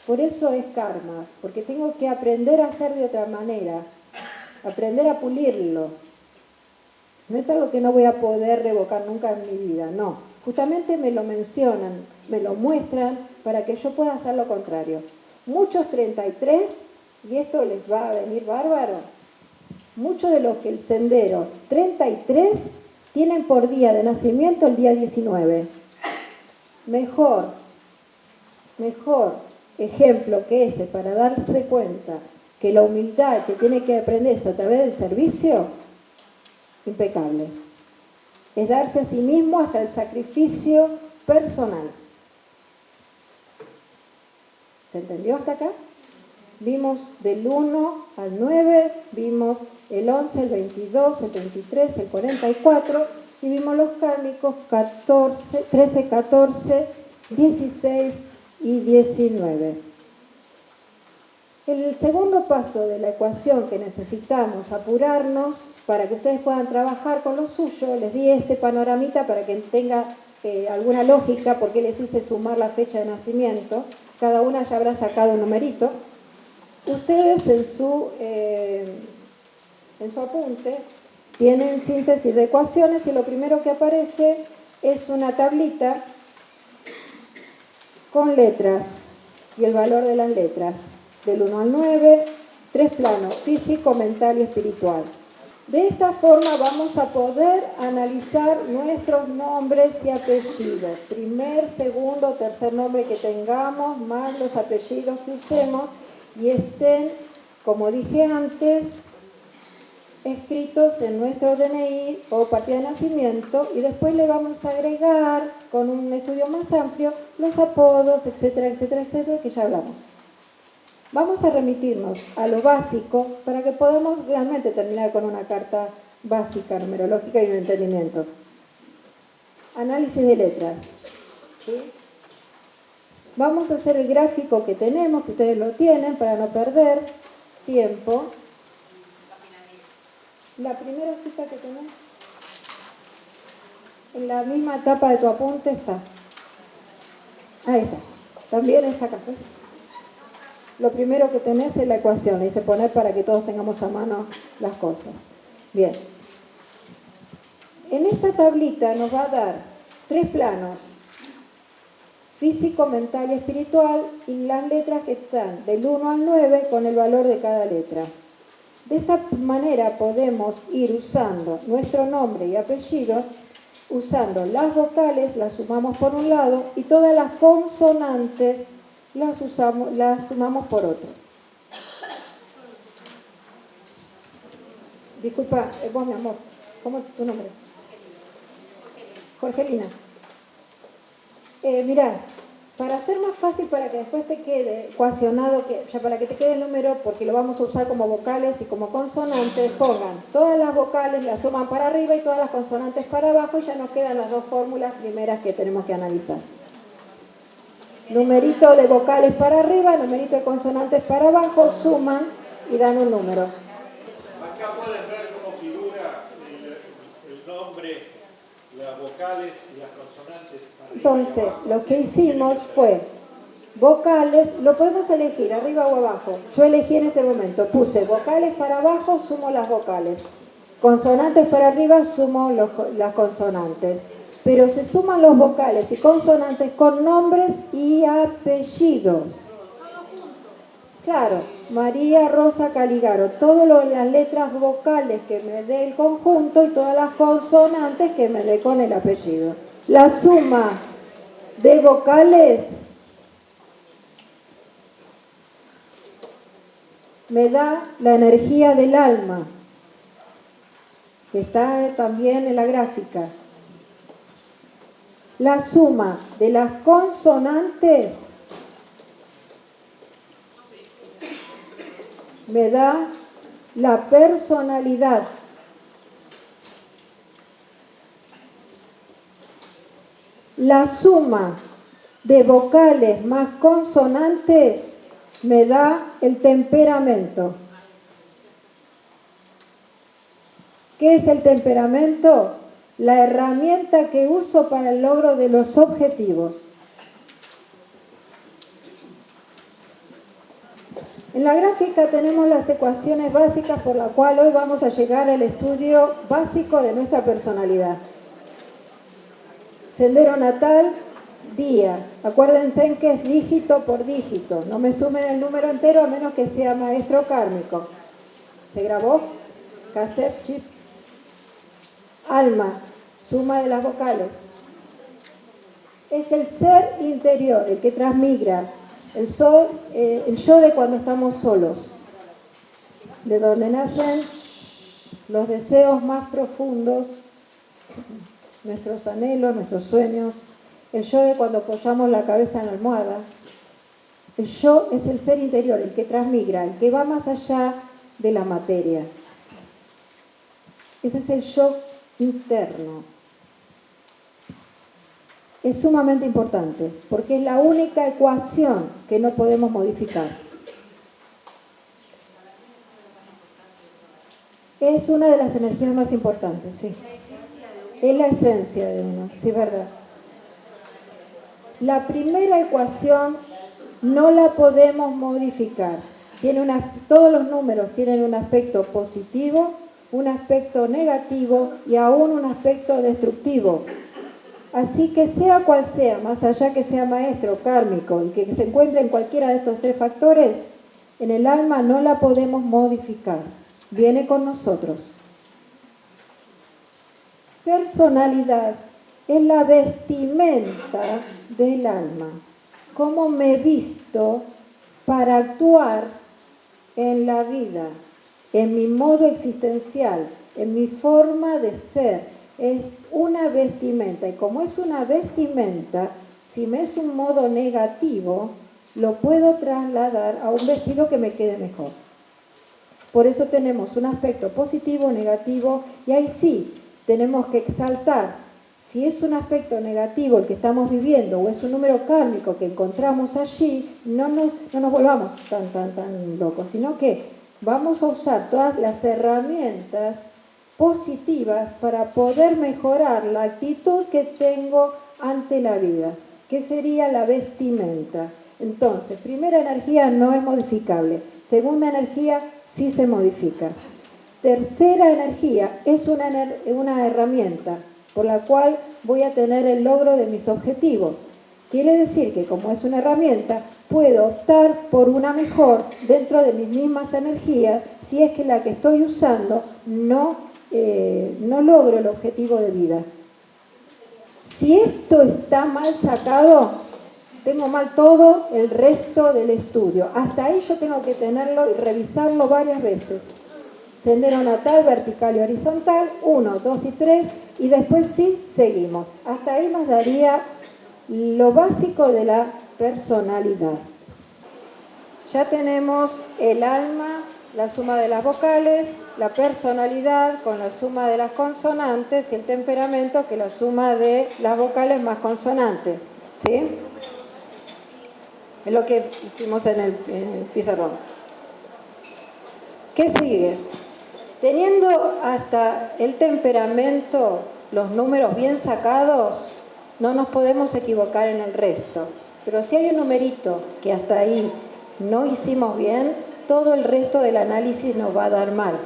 Por eso es karma, porque tengo que aprender a hacer de otra manera, aprender a pulirlo. No es algo que no voy a poder revocar nunca en mi vida, no. Justamente me lo mencionan, me lo muestran para que yo pueda hacer lo contrario. Muchos 33, y esto les va a venir bárbaro, muchos de los que el sendero 33 tienen por día de nacimiento el día 19. Mejor ejemplo que ese para darse cuenta que la humildad que tiene que aprenderse a través del servicio, impecable. Es darse a sí mismo hasta el sacrificio personal. ¿Se entendió hasta acá? Vimos del 1 al 9, vimos el 11, el 22, el 23, el 44 y vimos los kármicos 13, 14, 16 y 19. El segundo paso de la ecuación que necesitamos apurarnos para que ustedes puedan trabajar con lo suyo, les di este panoramita para que tenga alguna lógica, porque les hice sumar la fecha de nacimiento, cada una ya habrá sacado un numerito. Ustedes en su apunte tienen síntesis de ecuaciones y lo primero que aparece es una tablita con letras y el valor de las letras, del 1 al 9, 3 planos, físico, mental y espiritual. De esta forma vamos a poder analizar nuestros nombres y apellidos. Primer, segundo, tercer nombre que tengamos, más los apellidos que usemos y estén, como dije antes, escritos en nuestro DNI o partida de nacimiento, y después le vamos a agregar con un estudio más amplio los apodos, etcétera, etcétera, etcétera, que ya hablamos. Vamos a remitirnos a lo básico para que podamos realmente terminar con una carta básica, numerológica y de entendimiento. Análisis de letras. ¿Sí? Vamos a hacer el gráfico que tenemos, que ustedes lo tienen, para no perder tiempo. La primera hojita que tenés, en la misma tapa de tu apunte está. Ahí está. También está acá. Lo primero que tenés es la ecuación. Le hice poner para que todos tengamos a mano las cosas. Bien. En esta tablita nos va a dar 3 planos: físico, mental y espiritual, y las letras que están del 1 al 9 con el valor de cada letra. De esta manera podemos ir usando nuestro nombre y apellido, usando las vocales, las sumamos por un lado, y todas las consonantes las sumamos por otro. Disculpa, vos, mi amor, ¿cómo es tu nombre? Jorgelina. Mirá, para hacer más fácil, para que después te quede ecuacionado, para que te quede el número, porque lo vamos a usar como vocales y como consonantes, pongan todas las vocales, las suman para arriba y todas las consonantes para abajo, y ya nos quedan las 2 fórmulas primeras que tenemos que analizar. Numerito de vocales para arriba, numerito de consonantes para abajo, suman y dan un número. Acá pueden ver cómo figura el nombre, las vocales y las consonantes. Entonces, lo que hicimos fue vocales, lo podemos elegir arriba o abajo. Yo elegí en este momento, puse vocales para abajo, sumo las vocales. Consonantes para arriba, sumo las consonantes. Pero se suman los vocales y consonantes con nombres y apellidos. Claro, María Rosa Caligaro, todas las letras vocales que me dé el conjunto y todas las consonantes que me dé con el apellido. La suma de vocales me da la energía del alma, que está también en la gráfica. La suma de las consonantes me da la personalidad. La suma de vocales más consonantes me da el temperamento. ¿Qué es el temperamento? La herramienta que uso para el logro de los objetivos. En la gráfica tenemos las ecuaciones básicas por las cuales hoy vamos a llegar al estudio básico de nuestra personalidad. Sendero natal, día. Acuérdense en que es dígito por dígito. No me sumen el número entero a menos que sea maestro kármico. ¿Se grabó? Cassette, chip. Alma, suma de las vocales. Es el ser interior, el que transmigra. El yo de cuando estamos solos, de donde nacen los deseos más profundos, nuestros anhelos, nuestros sueños. El yo de cuando apoyamos la cabeza en la almohada. El yo es el ser interior, el que transmigra, el que va más allá de la materia. Ese es el yo interno. Es sumamente importante, porque es la única ecuación que no podemos modificar. Es una de las energías más importantes, sí. Es la esencia de uno, sí, verdad. La primera ecuación no la podemos modificar. Todos los números tienen un aspecto positivo, un aspecto negativo y aún un aspecto destructivo. Así que sea cual sea, más allá que sea maestro, kármico y que se encuentre en cualquiera de estos 3 factores, en el alma no la podemos modificar. Viene con nosotros. Personalidad es la vestimenta del alma. Cómo me visto para actuar en la vida, en mi modo existencial, en mi forma de ser. Es una vestimenta, y como es una vestimenta, si me es un modo negativo, lo puedo trasladar a un vestido que me quede mejor. Por eso tenemos un aspecto positivo, negativo, y ahí sí tenemos que exaltar Si es un aspecto negativo el que estamos viviendo o es un número kármico que encontramos allí, no nos volvamos tan locos, sino que vamos a usar todas las herramientas positivas para poder mejorar la actitud que tengo ante la vida, que sería la vestimenta. Entonces, primera energía no es modificable, segunda energía sí se modifica. Tercera energía es una herramienta por la cual voy a tener el logro de mis objetivos. Quiere decir que como es una herramienta, puedo optar por una mejor dentro de mis mismas energías si es que la que estoy usando no logro el objetivo de vida. Si esto está mal sacado, tengo mal todo el resto del estudio. Hasta ahí yo tengo que tenerlo y revisarlo varias veces. Sendero natal, vertical y horizontal, 1, 2 y 3, y después sí seguimos. Hasta ahí nos daría lo básico de la personalidad. Ya tenemos el alma, la suma de las vocales, la personalidad con la suma de las consonantes y el temperamento que es la suma de las vocales más consonantes. ¿Sí? Es lo que hicimos en el pizarrón. ¿Qué sigue? Teniendo hasta el temperamento, los números bien sacados, no nos podemos equivocar en el resto. Pero si hay un numerito que hasta ahí no hicimos bien, todo el resto del análisis nos va a dar mal.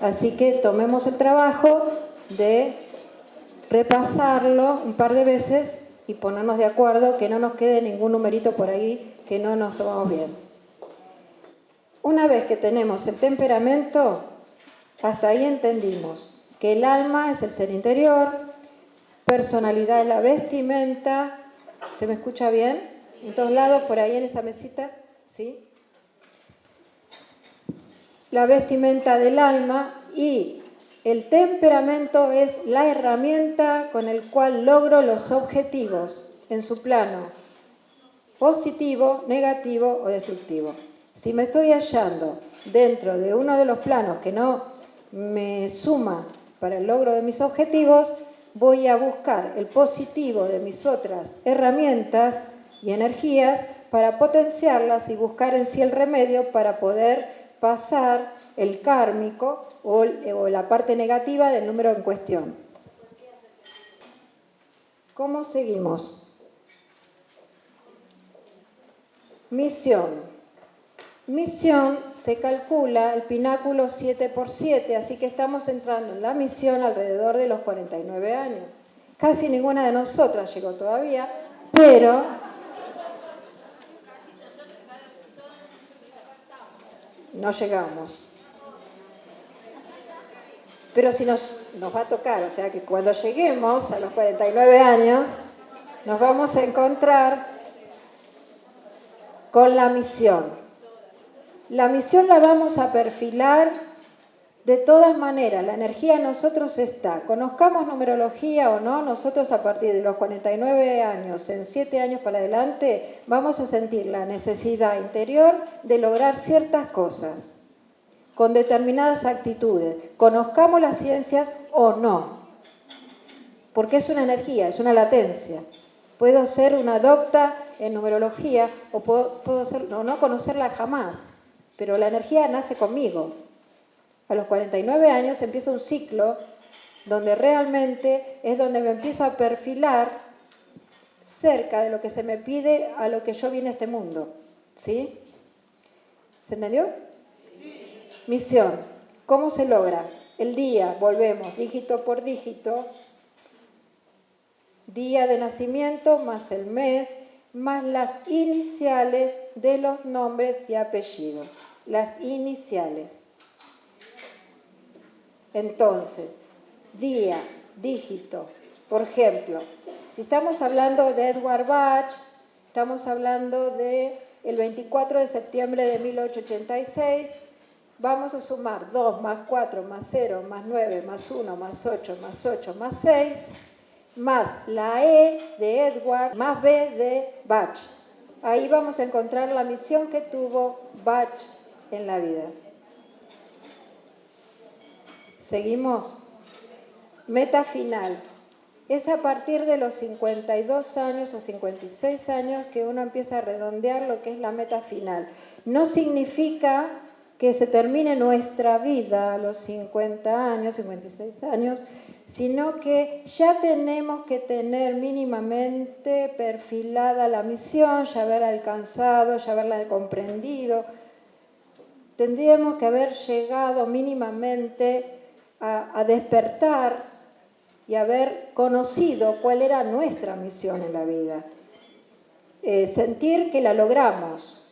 Así que tomemos el trabajo de repasarlo un par de veces y ponernos de acuerdo, que no nos quede ningún numerito por ahí que no nos tomamos bien. Una vez que tenemos el temperamento, hasta ahí entendimos que el alma es el ser interior, personalidad es la vestimenta. ¿Se me escucha bien? En todos lados, por ahí en esa mesita, ¿sí? La vestimenta del alma y el temperamento es la herramienta con el cual logro los objetivos en su plano positivo, negativo o destructivo. Si me estoy hallando dentro de uno de los planos que no me suma para el logro de mis objetivos, voy a buscar el positivo de mis otras herramientas y energías para potenciarlas y buscar en sí el remedio para poder pasar el kármico o la parte negativa del número en cuestión. ¿Cómo seguimos? Misión. Misión se calcula el pináculo 7×7, así que estamos entrando en la misión alrededor de los 49 años. Casi ninguna de nosotras llegó todavía, pero no llegamos. Pero si nos va a tocar, o sea que cuando lleguemos a los 49 años, nos vamos a encontrar con la misión. La misión la vamos a perfilar de todas maneras, la energía en nosotros está. Conozcamos numerología o no, nosotros a partir de los 49 años, en 7 años para adelante, vamos a sentir la necesidad interior de lograr ciertas cosas, con determinadas actitudes. Conozcamos las ciencias o no, porque es una energía, es una latencia. Puedo ser una docta en numerología o puedo ser, no conocerla jamás. Pero la energía nace conmigo. A los 49 años empieza un ciclo donde realmente es donde me empiezo a perfilar cerca de lo que se me pide a lo que yo vine a este mundo. ¿Sí? ¿Se entendió? Sí. Misión. ¿Cómo se logra? El día, volvemos, dígito por dígito. Día de nacimiento más el mes, más las iniciales de los nombres y apellidos. Las iniciales. Entonces, día, dígito. Por ejemplo, si estamos hablando de Edward Bach, estamos hablando del 24 de septiembre de 1886, vamos a sumar 2 más 4 más 0 más 9 más 1 más 8 más 8 más 6, más la E de Edward más B de Bach. Ahí vamos a encontrar la misión que tuvo Bach en la vida. Seguimos. Meta final. Es a partir de los 52 años o 56 años que uno empieza a redondear lo que es la meta final. No significa que se termine nuestra vida a los 50 años, 56 años, sino que ya tenemos que tener mínimamente perfilada la misión, ya haber alcanzado, ya haberla comprendido. Tendríamos que haber llegado mínimamente a despertar y haber conocido cuál era nuestra misión en la vida. Sentir que la logramos.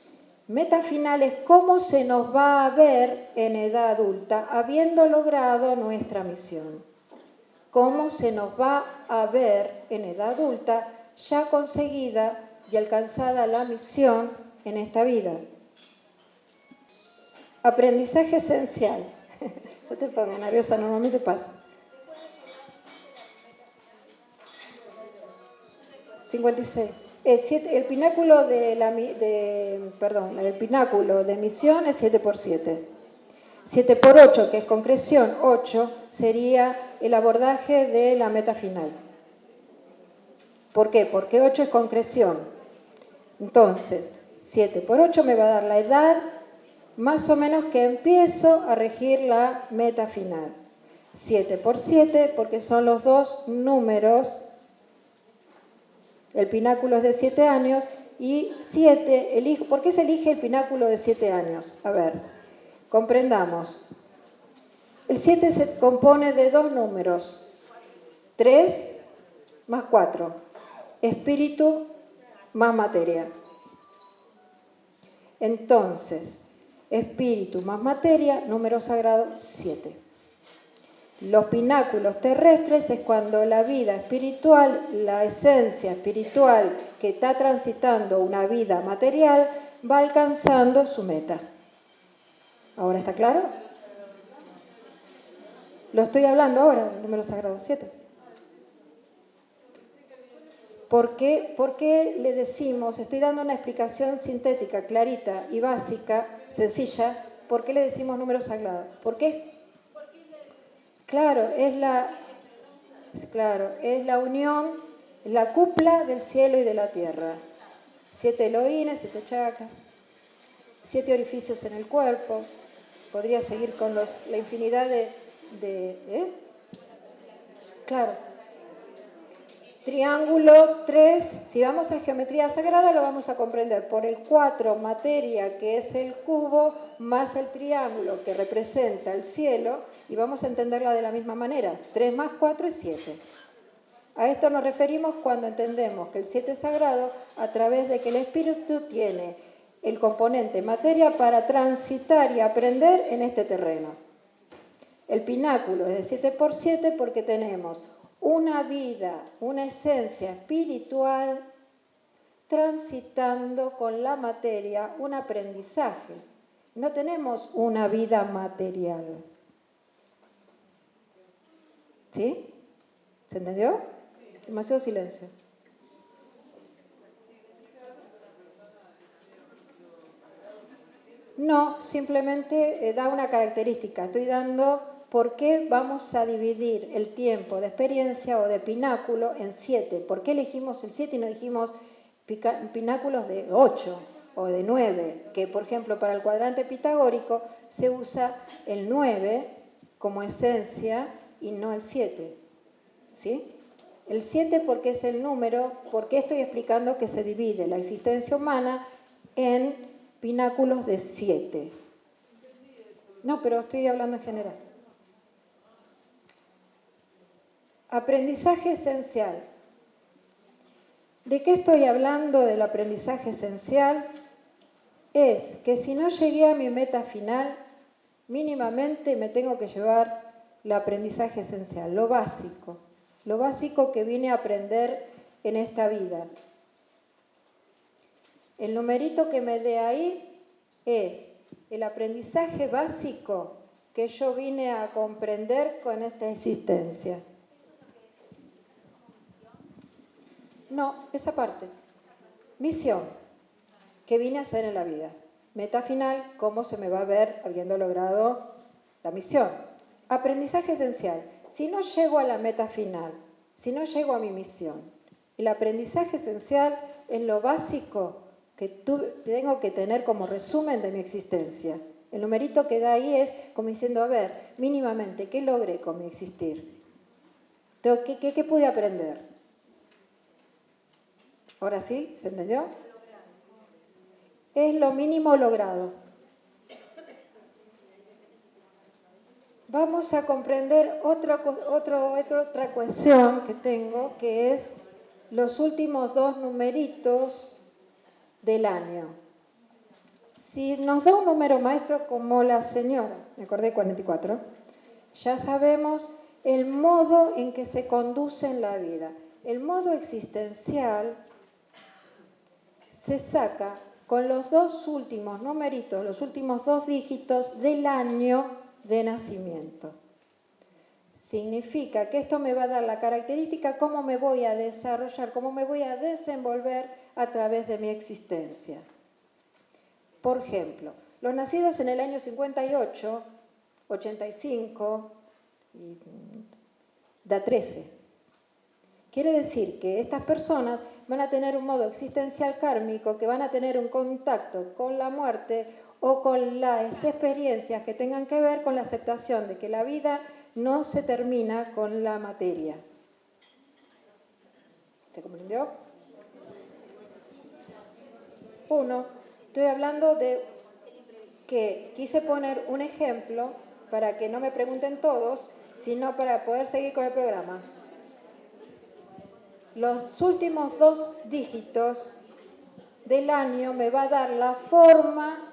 Meta final es cómo se nos va a ver en edad adulta habiendo logrado nuestra misión. Cómo se nos va a ver en edad adulta ya conseguida y alcanzada la misión en esta vida. Aprendizaje esencial. No te pongas nerviosa, normalmente pasa. 56. El pináculo el pináculo de misión es 7 por 7. 7 por 8, que es concreción, 8, sería el abordaje de la meta final. ¿Por qué? Porque 8 es concreción. Entonces, 7 por 8 me va a dar la edad más o menos que empiezo a regir la meta final. 7 por 7, porque son los dos números. El pináculo es de 7 años y 7, ¿por qué se elige el pináculo de 7 años? A ver, comprendamos. El 7 se compone de dos números, 3 más 4, espíritu más materia. Entonces, espíritu más materia, número sagrado 7. Los pináculos terrestres es cuando la vida espiritual, la esencia espiritual que está transitando una vida material, va alcanzando su meta. ¿Ahora está claro? Lo estoy hablando ahora, el número sagrado 7. ¿Por qué le decimos, estoy dando una explicación sintética, clarita y básica, sencilla, ¿por qué le decimos número sagrado? ¿Por qué? Claro, es la unión, la cupla del cielo y de la tierra. 7 Elohines, 7 chakras, 7 orificios en el cuerpo. Podría seguir con la infinidad Claro. Triángulo 3, si vamos a geometría sagrada lo vamos a comprender por el 4, materia, que es el cubo, más el triángulo, que representa el cielo, y vamos a entenderla de la misma manera. 3 más 4 es 7. A esto nos referimos cuando entendemos que el 7 es sagrado a través de que el espíritu tiene el componente materia para transitar y aprender en este terreno. El pináculo es de 7 por 7 porque tenemos una vida, una esencia espiritual transitando con la materia un aprendizaje. No tenemos una vida material. ¿Sí? ¿Se entendió? Demasiado silencio. No, simplemente da una característica. Estoy dando por qué vamos a dividir el tiempo de experiencia o de pináculo en 7. ¿Por qué elegimos el 7 y no dijimos pináculos de 8 o de 9? Que, por ejemplo, para el cuadrante pitagórico se usa el 9 como esencia y no el 7. ¿Sí? El 7 porque es el número, porque estoy explicando que se divide la existencia humana en pináculos de 7. No, pero estoy hablando en general. Aprendizaje esencial. ¿De qué estoy hablando del aprendizaje esencial? Es que si no llegué a mi meta final, mínimamente me tengo que llevar el aprendizaje esencial, lo básico que vine a aprender en esta vida. El numerito que me dé ahí es el aprendizaje básico que yo vine a comprender con esta existencia. No, esa parte. Misión, que vine a hacer en la vida. Meta final, cómo se me va a ver habiendo logrado la misión. Aprendizaje esencial. Si no llego a la meta final, si no llego a mi misión. El aprendizaje esencial es lo básico que tengo que tener como resumen de mi existencia. El numerito que da ahí es como diciendo, a ver, mínimamente, ¿qué logré con mi existir? ¿Qué pude aprender? ¿Ahora sí? ¿Se entendió? Es lo mínimo logrado. Vamos a comprender otra cuestión que tengo, que es los últimos dos numeritos del año. Si nos da un número maestro como la señora, me acordé 44, ya sabemos el modo en que se conduce en la vida. El modo existencial se saca con los dos últimos numeritos, los últimos dos dígitos del año de nacimiento. Significa que esto me va a dar la característica cómo me voy a desarrollar, cómo me voy a desenvolver a través de mi existencia. Por ejemplo, los nacidos en el año 58, 85, da 13. Quiere decir que estas personas van a tener un modo existencial kármico, que van a tener un contacto con la muerte o con las experiencias que tengan que ver con la aceptación de que la vida no se termina con la materia. ¿Se comprendió? 1. Estoy hablando de que quise poner un ejemplo para que no me pregunten todos, sino para poder seguir con el programa. Los últimos dos dígitos del año me va a dar la forma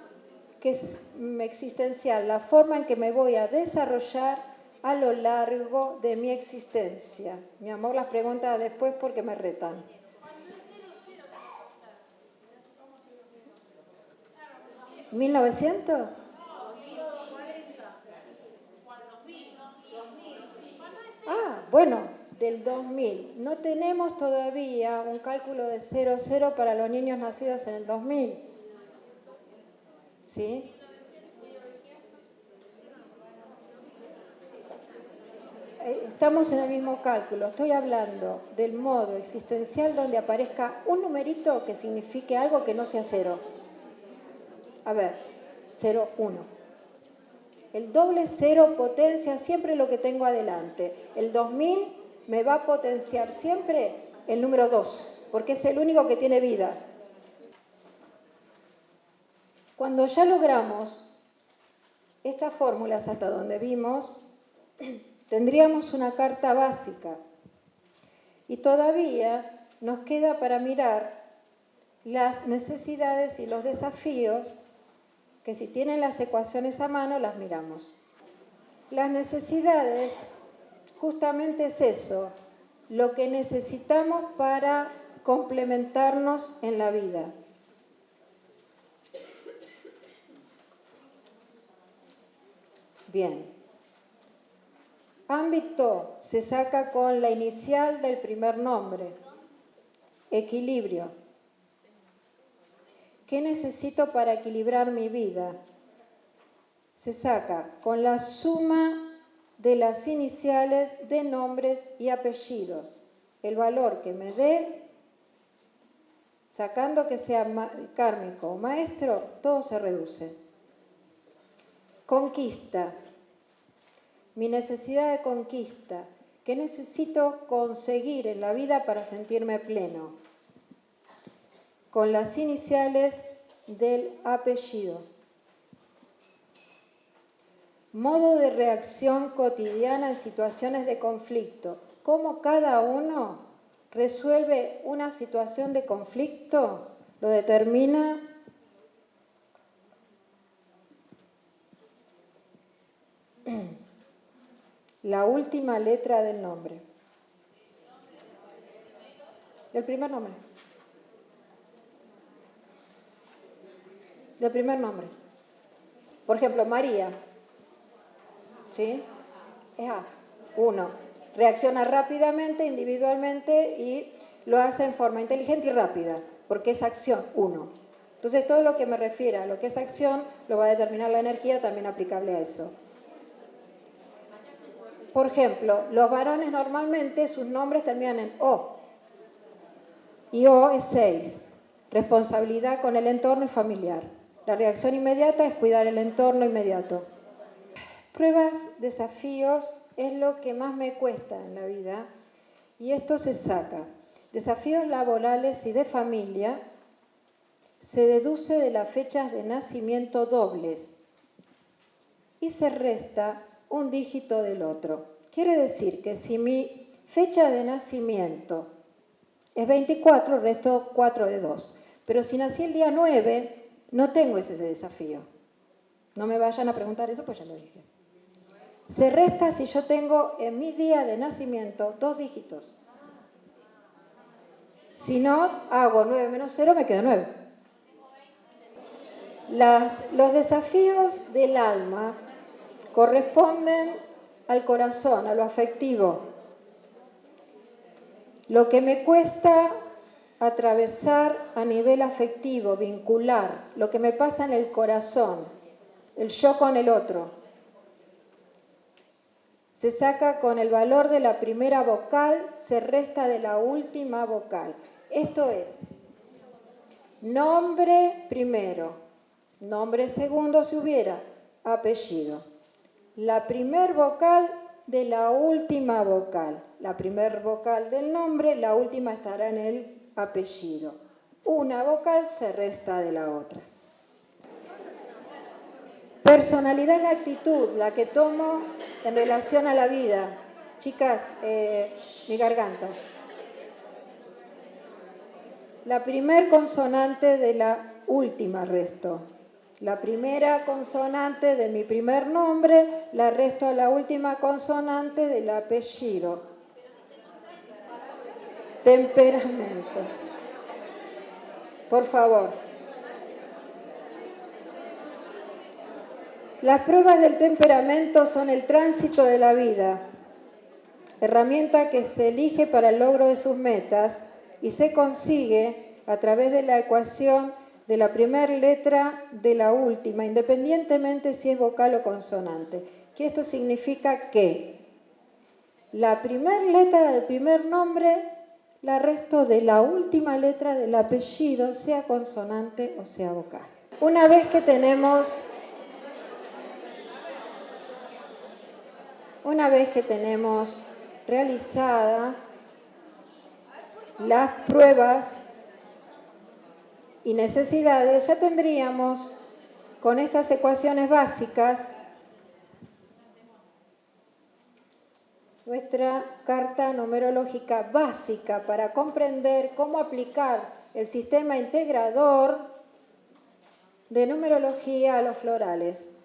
que es existencial, la forma en que me voy a desarrollar a lo largo de mi existencia. Mi amor, las preguntas después porque me retan. ¿1900? Ah, bueno, del 2000. No tenemos todavía un cálculo de 00 para los niños nacidos en el 2000. ¿Sí? Estamos en el mismo cálculo. Estoy hablando del modo existencial donde aparezca un numerito que signifique algo que no sea 0. A ver, 0, 1. El doble 0 potencia siempre lo que tengo adelante. El 2000 me va a potenciar siempre el número 2, porque es el único que tiene vida. Cuando ya logramos estas fórmulas hasta donde vimos, tendríamos una carta básica. Y todavía nos queda para mirar las necesidades y los desafíos que si tienen las ecuaciones a mano las miramos. Las necesidades justamente es eso, lo que necesitamos para complementarnos en la vida. Bien. Ámbito se saca con la inicial del primer nombre. Equilibrio. ¿Qué necesito para equilibrar mi vida? Se saca con la suma de las iniciales de nombres y apellidos. El valor que me dé, sacando que sea kármico o maestro, todo se reduce. Conquista. Mi necesidad de conquista. ¿Qué necesito conseguir en la vida para sentirme pleno? Con las iniciales del apellido. Modo de reacción cotidiana en situaciones de conflicto. ¿Cómo cada uno resuelve una situación de conflicto? Lo determina la última letra del nombre. Del primer nombre. Del primer nombre. Por ejemplo, María. ¿Sí? Es A. 1. Reacciona rápidamente, individualmente y lo hace en forma inteligente y rápida, porque es acción 1. Entonces, todo lo que me refiere a lo que es acción lo va a determinar la energía también aplicable a eso. por ejemplo, los varones normalmente sus nombres terminan en O. Y O es 6. Responsabilidad con el entorno y familiar. La reacción inmediata es cuidar el entorno inmediato. Pruebas, desafíos, es lo que más me cuesta en la vida. Y esto se saca. Desafíos laborales y de familia se deduce de las fechas de nacimiento dobles y se resta un dígito del otro. Quiere decir que si mi fecha de nacimiento es 24, resto 4 de 2. Pero si nací el día 9, no tengo ese desafío. No me vayan a preguntar eso, pues ya lo dije. Se resta si yo tengo en mi día de nacimiento 2 dígitos. Si no, hago 9 menos 0, me queda 9. Los desafíos del alma corresponden al corazón, a lo afectivo. Lo que me cuesta atravesar a nivel afectivo, vincular, lo que me pasa en el corazón, el yo con el otro, se saca con el valor de la primera vocal, se resta de la última vocal. Esto es, nombre primero, nombre segundo si hubiera, apellido. La primer vocal de la última vocal. La primer vocal del nombre, la última estará en el apellido. Una vocal se resta de la otra. Personalidad es la actitud, la que tomo en relación a la vida. Chicas, mi garganta. La primer consonante de la última resto. La primera consonante de mi primer nombre la resto a la última consonante del apellido. Temperamento. Por favor. Las pruebas del temperamento son el tránsito de la vida, herramienta que se elige para el logro de sus metas y se consigue a través de la ecuación de la primera letra de la última, independientemente si es vocal o consonante. Que esto significa que la primera letra del primer nombre la resto de la última letra del apellido, sea consonante o sea vocal. Una vez que tenemos realizadas las pruebas y necesidades, ya tendríamos con estas ecuaciones básicas nuestra carta numerológica básica para comprender cómo aplicar el sistema integrador de numerología a los florales.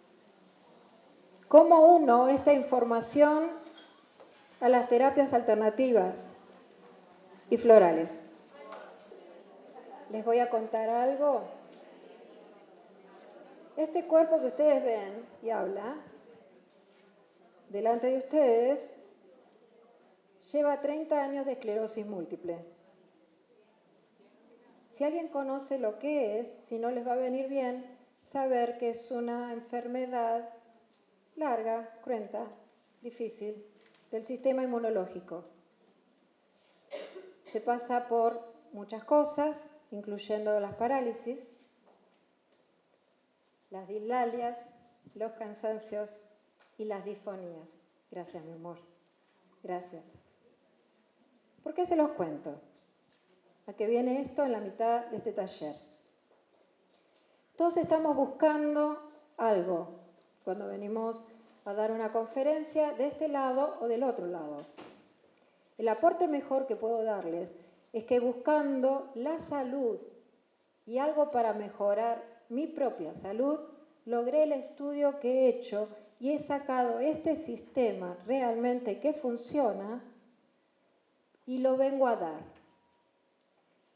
¿Cómo uno esta información a las terapias alternativas y florales? Les voy a contar algo. Este cuerpo que ustedes ven y habla delante de ustedes lleva 30 años de esclerosis múltiple. Si alguien conoce lo que es, si no les va a venir bien, saber que es una enfermedad larga, cruenta, difícil, del sistema inmunológico. Se pasa por muchas cosas, incluyendo las parálisis, las dislalias, los cansancios y las disfonías. Gracias, mi amor. Gracias. ¿Por qué se los cuento? ¿A qué viene esto en la mitad de este taller? Todos estamos buscando algo cuando venimos a dar una conferencia de este lado o del otro lado. El aporte mejor que puedo darles es que buscando la salud y algo para mejorar mi propia salud, logré el estudio que he hecho y he sacado este sistema realmente que funciona y lo vengo a dar.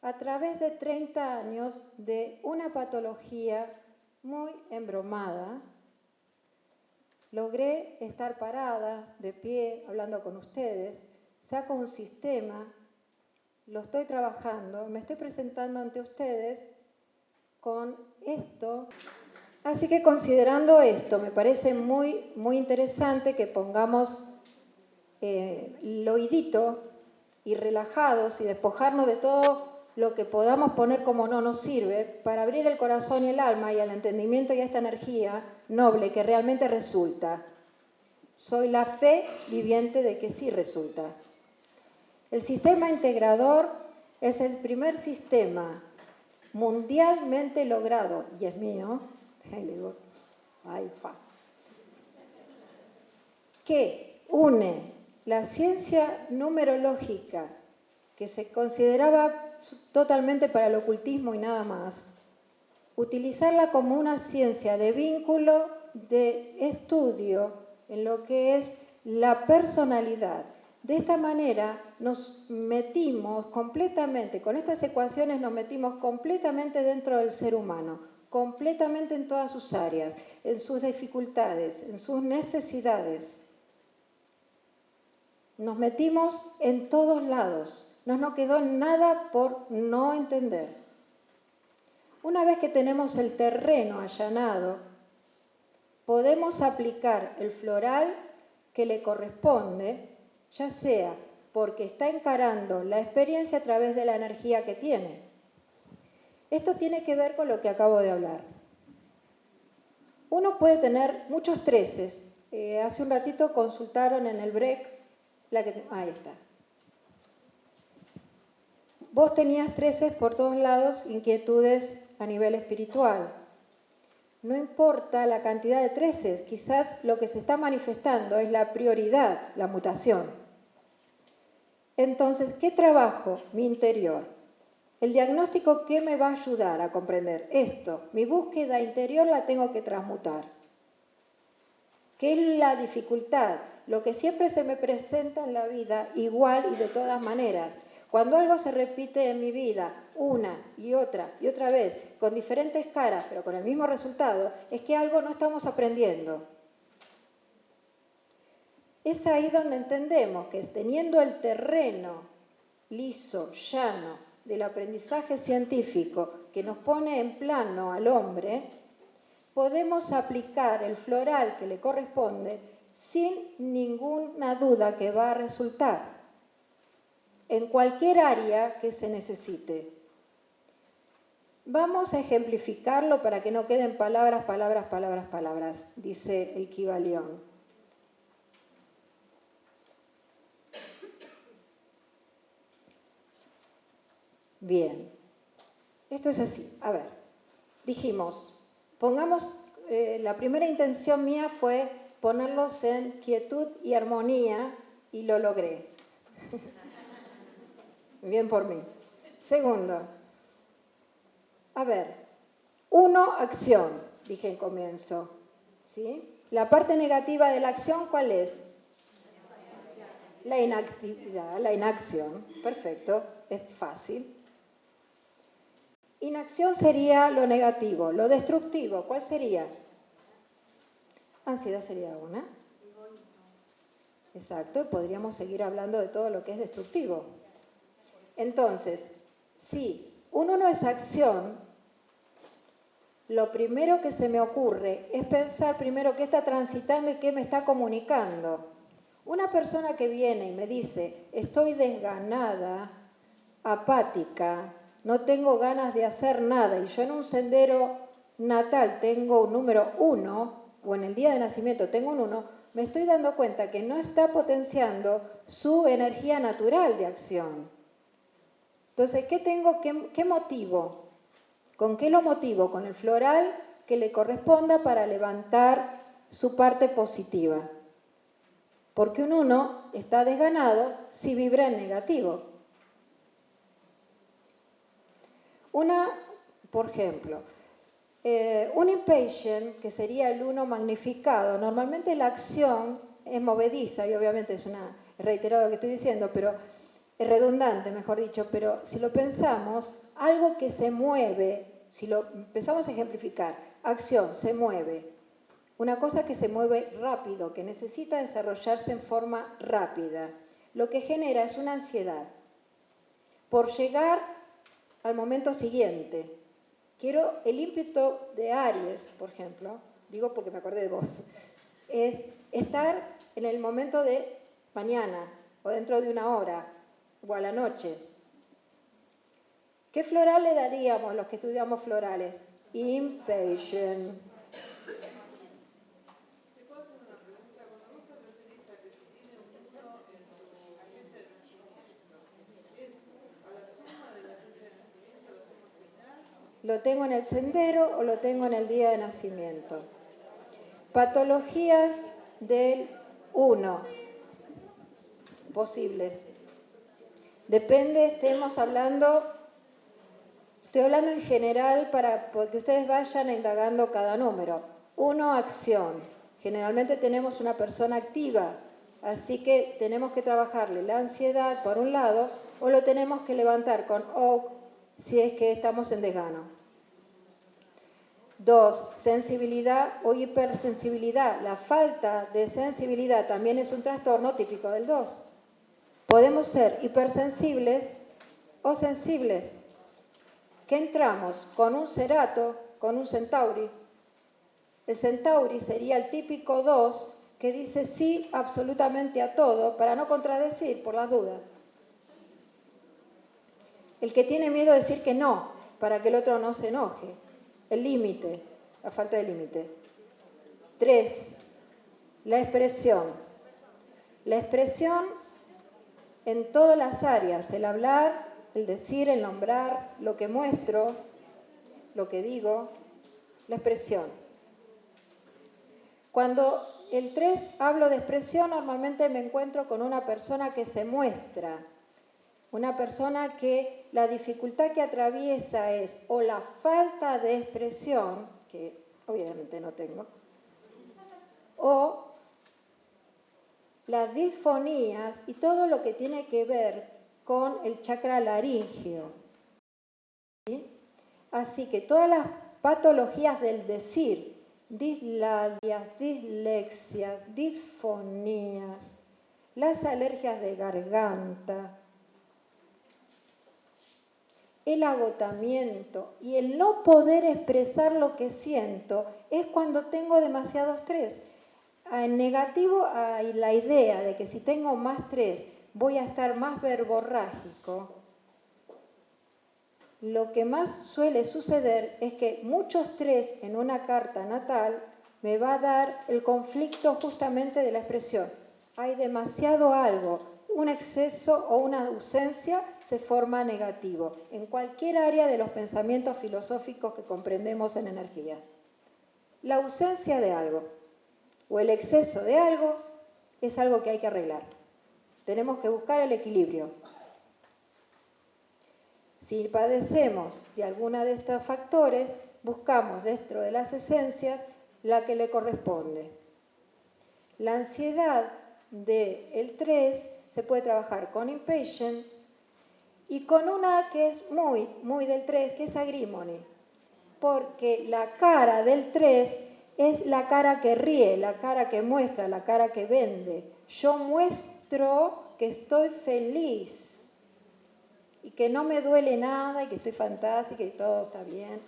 A través de 30 años de una patología muy embromada, logré estar parada, de pie, hablando con ustedes, saco un sistema, lo estoy trabajando, me estoy presentando ante ustedes con esto. Así que considerando esto, me parece muy, muy interesante que pongamos oídito y relajados y despojarnos de todo lo que podamos poner como no nos sirve para abrir el corazón y el alma y al entendimiento y a esta energía noble que realmente resulta. Soy la fe viviente de que sí resulta. El sistema integrador es el primer sistema mundialmente logrado, y es mío, que une la ciencia numerológica, que se consideraba totalmente para el ocultismo y nada más, utilizarla como una ciencia de vínculo, de estudio en lo que es la personalidad. De esta manera nos metimos completamente, con estas ecuaciones nos metimos completamente dentro del ser humano, completamente en todas sus áreas, en sus dificultades, en sus necesidades. Nos metimos en todos lados, no nos quedó nada por no entender. Una vez que tenemos el terreno allanado, podemos aplicar el floral que le corresponde, ya sea porque está encarando la experiencia a través de la energía que tiene. Esto tiene que ver con lo que acabo de hablar. Uno puede tener muchos 13. Hace un ratito consultaron en el break. Ahí está. Vos tenías 13 por todos lados, inquietudes a nivel espiritual. No importa la cantidad de 13, quizás lo que se está manifestando es la prioridad, la mutación. Entonces, ¿qué trabajo? Mi interior. El diagnóstico, ¿qué me va a ayudar a comprender esto? Mi búsqueda interior la tengo que transmutar. ¿Qué es la dificultad? Lo que siempre se me presenta en la vida igual y de todas maneras. Cuando algo se repite en mi vida una y otra vez, con diferentes caras, pero con el mismo resultado, es que algo no estamos aprendiendo. Es ahí donde entendemos que teniendo el terreno liso, llano, del aprendizaje científico que nos pone en plano al hombre, podemos aplicar el floral que le corresponde sin ninguna duda que va a resultar en cualquier área que se necesite. Vamos a ejemplificarlo para que no queden palabras, dice el Kybalión. Bien, esto es así. A ver, dijimos, pongamos, la primera intención mía fue ponerlos en quietud y armonía y lo logré. Bien por mí. Segundo, a ver, 1, acción, dije al comienzo. ¿Sí? La parte negativa de la acción, ¿cuál es? La inactividad, la inacción. Perfecto, es fácil. Inacción sería lo negativo. Lo destructivo, ¿cuál sería? Ansiedad sería una. Exacto, podríamos seguir hablando de todo lo que es destructivo. Entonces, si uno no es acción, lo primero que se me ocurre es pensar primero qué está transitando y qué me está comunicando. Una persona que viene y me dice, estoy desganada, apática, no tengo ganas de hacer nada, y yo en un sendero natal tengo un número 1, o en el día de nacimiento tengo un 1, me estoy dando cuenta que no está potenciando su energía natural de acción. Entonces, ¿qué tengo? ¿Qué motivo? ¿Con qué lo motivo? Con el floral que le corresponda para levantar su parte positiva. Porque un 1 está desganado si vibra en negativo. Por ejemplo, un impatient, que sería el 1 magnificado, normalmente la acción es movediza, y obviamente es reiterado lo que estoy diciendo, pero es redundante, mejor dicho, pero si lo pensamos, algo que se mueve, si lo empezamos a ejemplificar, acción, se mueve, una cosa que se mueve rápido, que necesita desarrollarse en forma rápida, lo que genera es una ansiedad por llegar al momento siguiente. Quiero el ímpetu de Aries, por ejemplo, digo porque me acordé de vos, es estar en el momento de mañana, o dentro de una hora, o a la noche. ¿Qué floral le daríamos los que estudiamos florales? Impatient. ¿Lo tengo en el sendero o lo tengo en el día de nacimiento? Patologías del 1. Posibles. Depende, estoy hablando en general para que ustedes vayan indagando cada número. 1, acción. Generalmente tenemos una persona activa, así que tenemos que trabajarle la ansiedad por un lado o lo tenemos que levantar con OAK si es que estamos en desgano. 2, sensibilidad o hipersensibilidad. La falta de sensibilidad también es un trastorno típico del 2. Podemos ser hipersensibles o sensibles. ¿Qué entramos? Con un cerato, con un centauri. El centauri sería el típico 2 que dice sí absolutamente a todo para no contradecir por las dudas. El que tiene miedo de decir que no, para que el otro no se enoje. El límite, la falta de límite. 3, la expresión. La expresión en todas las áreas, el hablar, el decir, el nombrar, lo que muestro, lo que digo, la expresión. Cuando el 3 hablo de expresión, normalmente me encuentro con una persona que se muestra, una persona que la dificultad que atraviesa es o la falta de expresión, que obviamente no tengo, o las disfonías y todo lo que tiene que ver con el chakra laríngeo. ¿Sí? Así que todas las patologías del decir, disladias, dislexias, disfonías, las alergias de garganta, el agotamiento y el no poder expresar lo que siento es cuando tengo demasiado estrés. En negativo hay la idea de que si tengo más estrés voy a estar más verborrágico. Lo que más suele suceder es que mucho estrés en una carta natal me va a dar el conflicto justamente de la expresión. Hay demasiado algo, un exceso o una ausencia se forma negativo en cualquier área de los pensamientos filosóficos que comprendemos en energía. La ausencia de algo o el exceso de algo es algo que hay que arreglar. Tenemos que buscar el equilibrio. Si padecemos de alguno de estos factores, buscamos dentro de las esencias la que le corresponde. La ansiedad del 3 se puede trabajar con impatient y con una que es muy del 3, que es agrimony, porque la cara del 3 es la cara que ríe, la cara que muestra, la cara que vende. Yo muestro que estoy feliz y que no me duele nada y que estoy fantástica y todo está bien.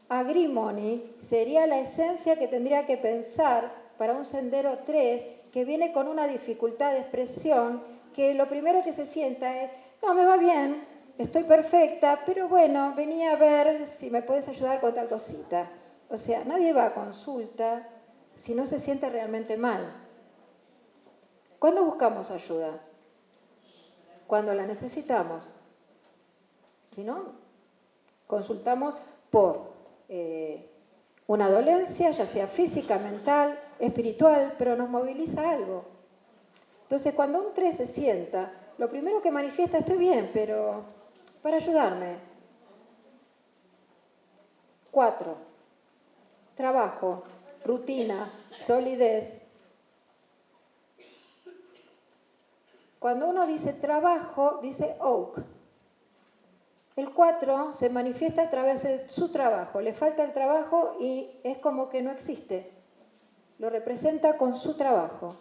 Agrimony sería la esencia que tendría que pensar para un sendero 3 que viene con una dificultad de expresión, que lo primero que se sienta es, no, me va bien, estoy perfecta, pero bueno, venía a ver si me puedes ayudar con tal cosita. O sea, nadie va a consulta si no se siente realmente mal. ¿Cuándo buscamos ayuda? Cuando la necesitamos. Si no, consultamos por una dolencia, ya sea física, mental, espiritual, pero nos moviliza algo. Entonces, cuando un 3 se sienta, lo primero que manifiesta, estoy bien, pero para ayudarme. 4. Trabajo, rutina, solidez. Cuando uno dice trabajo, dice oak. El 4 se manifiesta a través de su trabajo. Le falta el trabajo y es como que no existe. Lo representa con su trabajo.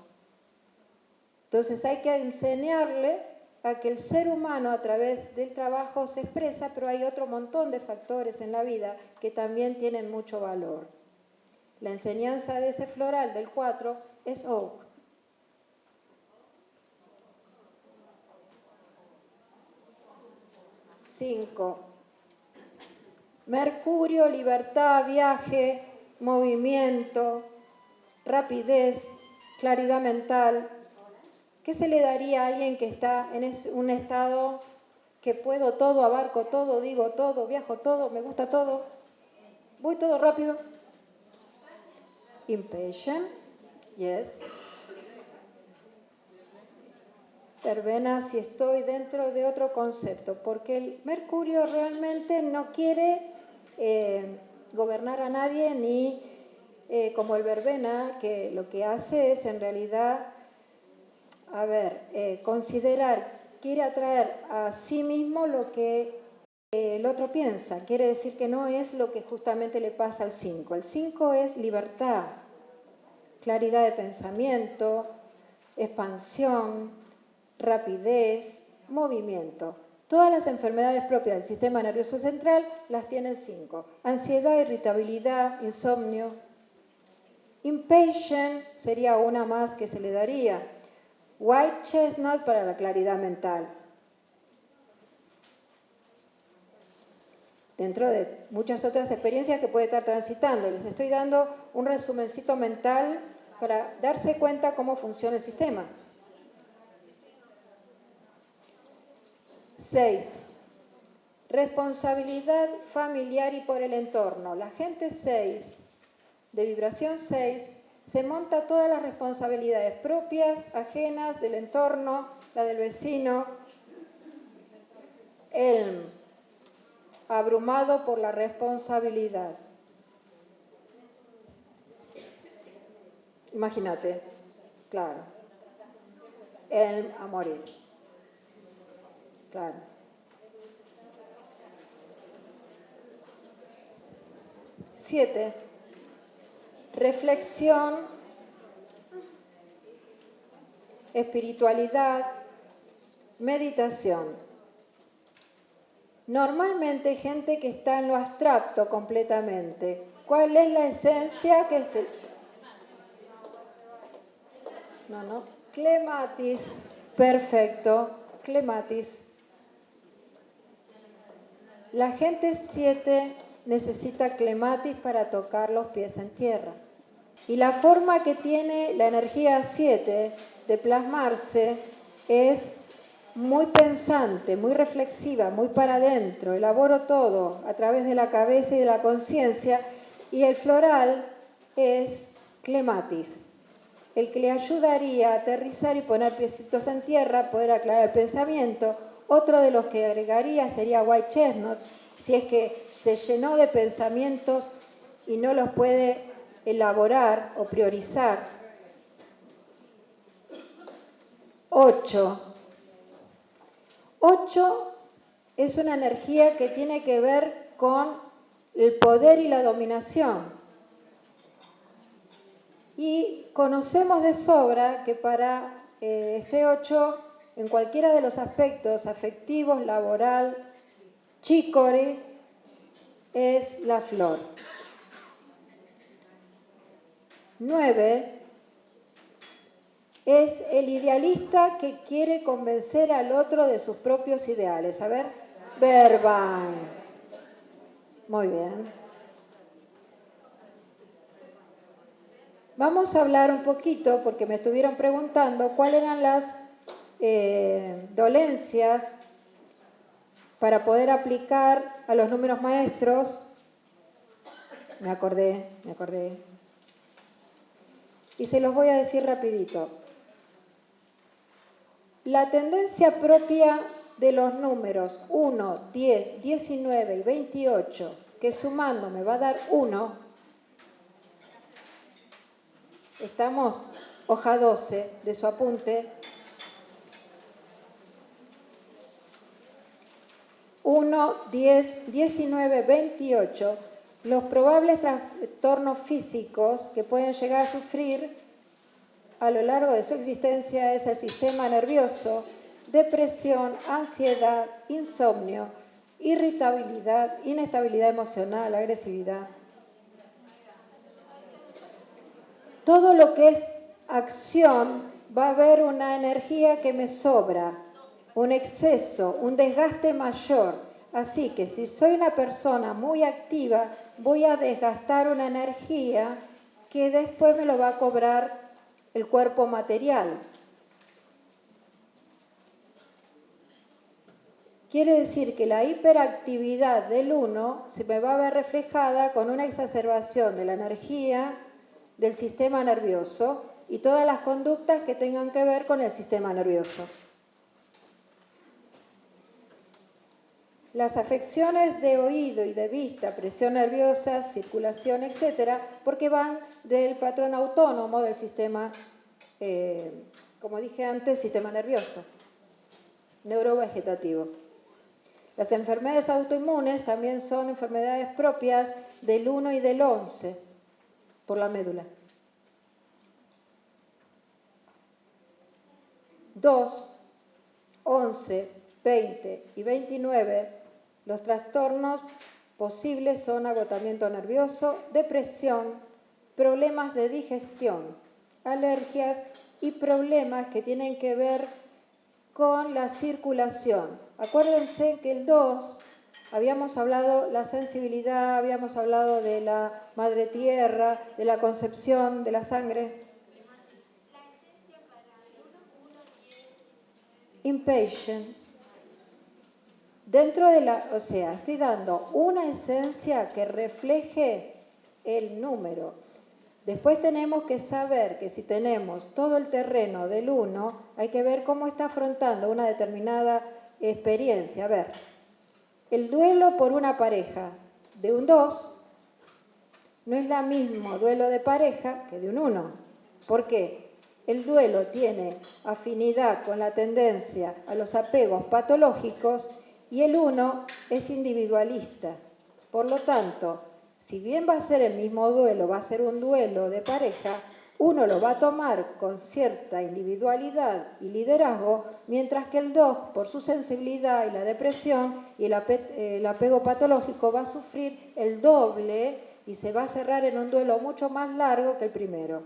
Entonces hay que enseñarle a que el ser humano a través del trabajo se expresa, pero hay otro montón de factores en la vida que también tienen mucho valor. La enseñanza de ese floral del 4 es oak. 5. Mercurio, libertad, viaje, movimiento, rapidez, claridad mental. ¿Qué se le daría a alguien que está en un estado que puedo todo, abarco todo, digo todo, viajo todo, me gusta todo, voy todo rápido? Impatient, yes. Verbena si estoy dentro de otro concepto, porque el Mercurio realmente no quiere gobernar a nadie, ni como el Verbena, que lo que hace es en realidad, considerar, quiere atraer a sí mismo lo que el otro piensa. Quiere decir que no es lo que justamente le pasa al 5. El 5 es libertad, claridad de pensamiento, expansión, rapidez, movimiento. Todas las enfermedades propias del sistema nervioso central las tiene el 5. Ansiedad, irritabilidad, insomnio. Impatient sería una más que se le daría. White chestnut para la claridad mental. Dentro de muchas otras experiencias que puede estar transitando. Les estoy dando un resumencito mental para darse cuenta cómo funciona el sistema. 6. Responsabilidad familiar y por el entorno. La gente 6, de vibración 6, se monta todas las responsabilidades propias, ajenas, del entorno, la del vecino. Elm, abrumado por la responsabilidad. Imagínate, claro. Elm a morir. Claro. 7. Reflexión, espiritualidad, meditación. Normalmente gente que está en lo abstracto completamente. ¿Cuál es la esencia que se...? No. Clematis. Perfecto. Clematis. La gente 7 necesita clematis para tocar los pies en tierra. Y la forma que tiene la energía 7 de plasmarse es muy pensante, muy reflexiva, muy para adentro. Elaboro todo a través de la cabeza y de la conciencia. Y el floral es clematis, el que le ayudaría a aterrizar y poner piecitos en tierra, poder aclarar el pensamiento. Otro de los que agregaría sería white chestnut, si es que se llenó de pensamientos y no los puede elaborar o priorizar. 8. 8 es una energía que tiene que ver con el poder y la dominación. Y conocemos de sobra que para este 8, en cualquiera de los aspectos afectivos, laboral, chicory, es la flor. 9 es el idealista que quiere convencer al otro de sus propios ideales. A ver, Verbal. Muy bien. Vamos a hablar un poquito, porque me estuvieron preguntando cuáles eran las dolencias para poder aplicar a los números maestros. Me acordé. Y se los voy a decir rapidito. La tendencia propia de los números 1, 10, 19 y 28, que sumando me va a dar 1, estamos, hoja 12 de su apunte, 1, 10, 19, 28, los probables trastornos físicos que pueden llegar a sufrir a lo largo de su existencia es el sistema nervioso, depresión, ansiedad, insomnio, irritabilidad, inestabilidad emocional, agresividad. Todo lo que es acción va a haber una energía que me sobra, un exceso, un desgaste mayor. Así que si soy una persona muy activa, voy a desgastar una energía que después me lo va a cobrar el cuerpo material. Quiere decir que la hiperactividad del 1 se me va a ver reflejada con una exacerbación de la energía del sistema nervioso y todas las conductas que tengan que ver con el sistema nervioso. Las afecciones de oído y de vista, presión nerviosa, circulación, etcétera, porque van del patrón autónomo del sistema, como dije antes, sistema nervioso, neurovegetativo. Las enfermedades autoinmunes también son enfermedades propias del 1 y del 11 por la médula. 2, 11, 20 y 29, los trastornos posibles son agotamiento nervioso, depresión, problemas de digestión, alergias y problemas que tienen que ver con la circulación. Acuérdense que el 2, habíamos hablado la sensibilidad, habíamos hablado de la madre tierra, de la concepción, de la sangre. Impatient. Dentro de la, o sea, estoy dando una esencia que refleje el número. Después tenemos que saber que si tenemos todo el terreno del 1, hay que ver cómo está afrontando una determinada experiencia. A ver, el duelo por una pareja de un 2 no es el mismo duelo de pareja que de un 1. ¿Por qué? El duelo tiene afinidad con la tendencia a los apegos patológicos y el 1 es individualista. Por lo tanto, si bien va a ser el mismo duelo, va a ser un duelo de pareja, uno lo va a tomar con cierta individualidad y liderazgo, mientras que el 2, por su sensibilidad y la depresión y el apego patológico, va a sufrir el doble y se va a cerrar en un duelo mucho más largo que el primero.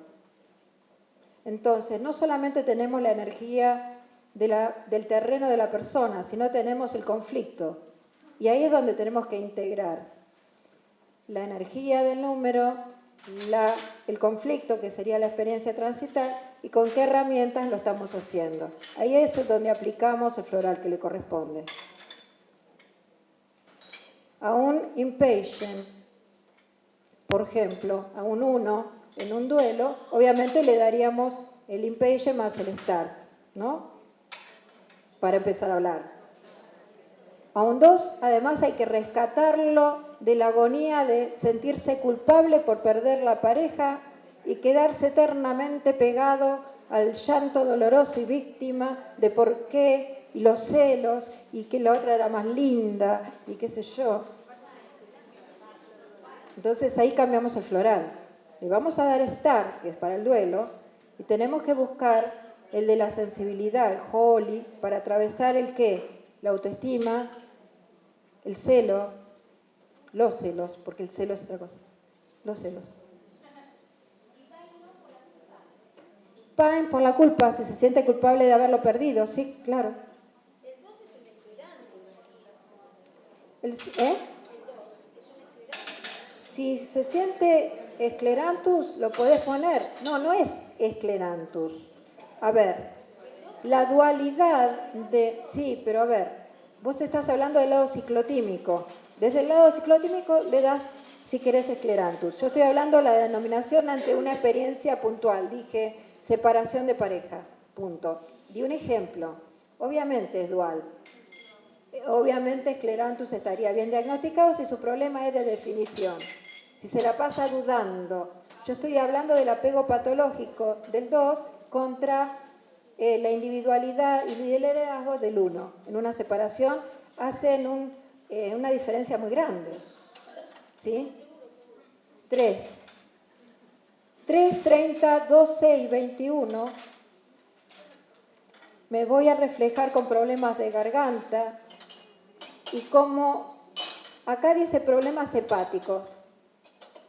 Entonces, no solamente tenemos la energía del terreno de la persona, sino tenemos el conflicto. Y ahí es donde tenemos que integrar la energía del número, el conflicto, que sería la experiencia transitar, y con qué herramientas lo estamos haciendo. Ahí es donde aplicamos el floral que le corresponde. A un impatient, por ejemplo, a un 1 en un duelo, obviamente le daríamos el impatient más el start, ¿no? Para empezar a hablar. A un 2, además, hay que rescatarlo de la agonía de sentirse culpable por perder la pareja y quedarse eternamente pegado al llanto doloroso y víctima de por qué, y los celos, y que la otra era más linda, y qué sé yo. Entonces ahí cambiamos el floral. Le vamos a dar star, que es para el duelo, y tenemos que buscar el de la sensibilidad, el holy, para atravesar el qué, la autoestima, el celo, los celos, porque el celo es otra cosa, los celos. Pain por la culpa, si se siente culpable de haberlo perdido, sí, claro. El 2 es un escleranto. El 2 es un escleranto. Si se siente esclerantus, lo podés poner. No, no es esclerantus. A ver, la dualidad de... Sí, pero a ver, vos estás hablando del lado ciclotímico. Desde el lado ciclotímico le das, si querés, esclerantus. Yo estoy hablando de la denominación ante una experiencia puntual. Dije, separación de pareja, punto. Di un ejemplo. Obviamente es dual. Obviamente esclerantus estaría bien diagnosticado si su problema es de definición. Si se la pasa dudando. Yo estoy hablando del apego patológico del 2 contra la individualidad y el liderazgo del 1. En una separación hacen una diferencia muy grande. ¿Sí? 3, 30, 12 y 21. Me voy a reflejar con problemas de garganta y como acá dice problemas hepáticos.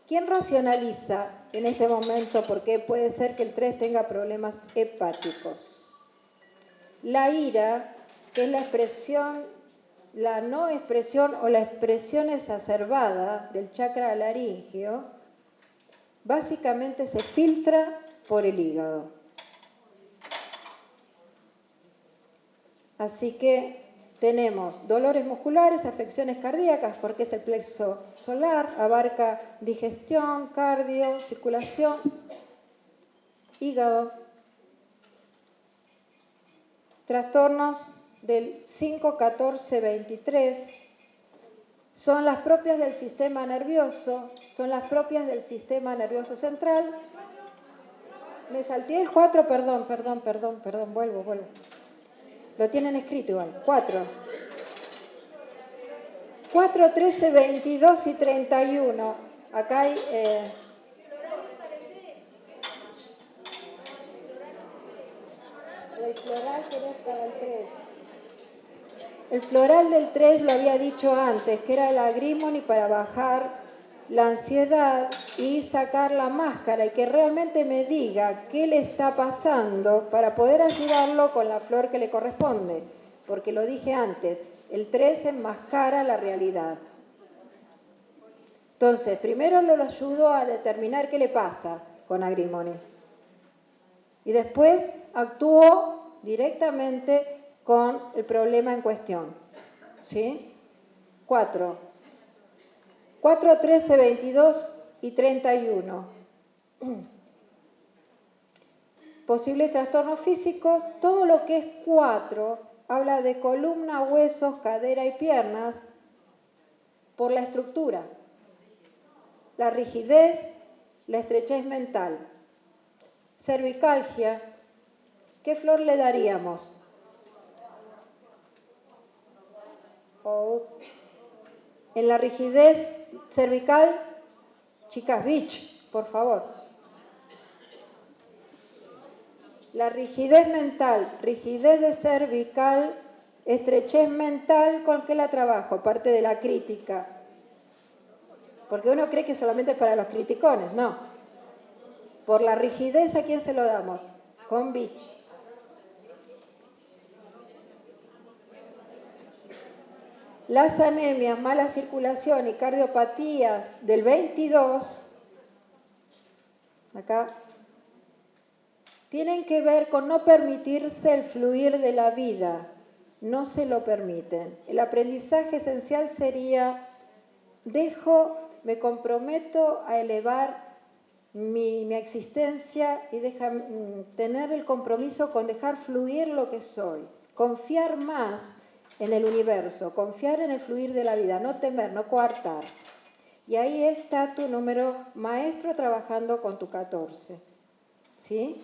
¿Quién racionaliza en este momento por qué puede ser que el 3 tenga problemas hepáticos? La ira, que es la expresión la no expresión o la expresión exacerbada del chakra laríngeo básicamente se filtra por el hígado. Así que tenemos dolores musculares, afecciones cardíacas, porque es el plexo solar, abarca digestión, cardio, circulación, hígado. Trastornos del 5, 14, 23 son las propias del sistema nervioso, son las propias del sistema nervioso central. Me salté el 4, perdón, vuelvo. Lo tienen escrito igual, 4. 4, 13, 22 y 31. Acá hay... el floral que es para el 3. El floral del 3 lo había dicho antes, que era el agrimony para bajar la ansiedad y sacar la máscara y que realmente me diga qué le está pasando para poder ayudarlo con la flor que le corresponde. Porque lo dije antes, el 3 enmascara la realidad. Entonces, primero lo ayudo a determinar qué le pasa con agrimony. Y después actúo directamente con el problema en cuestión. ¿Sí? 4, 13, 22 y 31. Posibles trastornos físicos. Todo lo que es 4 habla de columna, huesos, cadera y piernas por la estructura, la rigidez, la estrechez mental. Cervicalgia, ¿qué flor le daríamos? En la rigidez cervical, chicas, Beach, por favor. La rigidez mental, rigidez de cervical, estrechez mental, ¿con qué la trabajo? Aparte de la crítica. Porque uno cree que solamente es para los criticones, no. Por la rigidez, ¿a quién se lo damos? Con Beach. Las anemias, mala circulación y cardiopatías del 22, acá, tienen que ver con no permitirse el fluir de la vida. No se lo permiten. El aprendizaje esencial sería, me comprometo a elevar mi existencia y tener el compromiso con dejar fluir lo que soy. Confiar más en el universo, confiar en el fluir de la vida, no temer, no coartar. Y ahí está tu número maestro trabajando con tu 14. ¿Sí?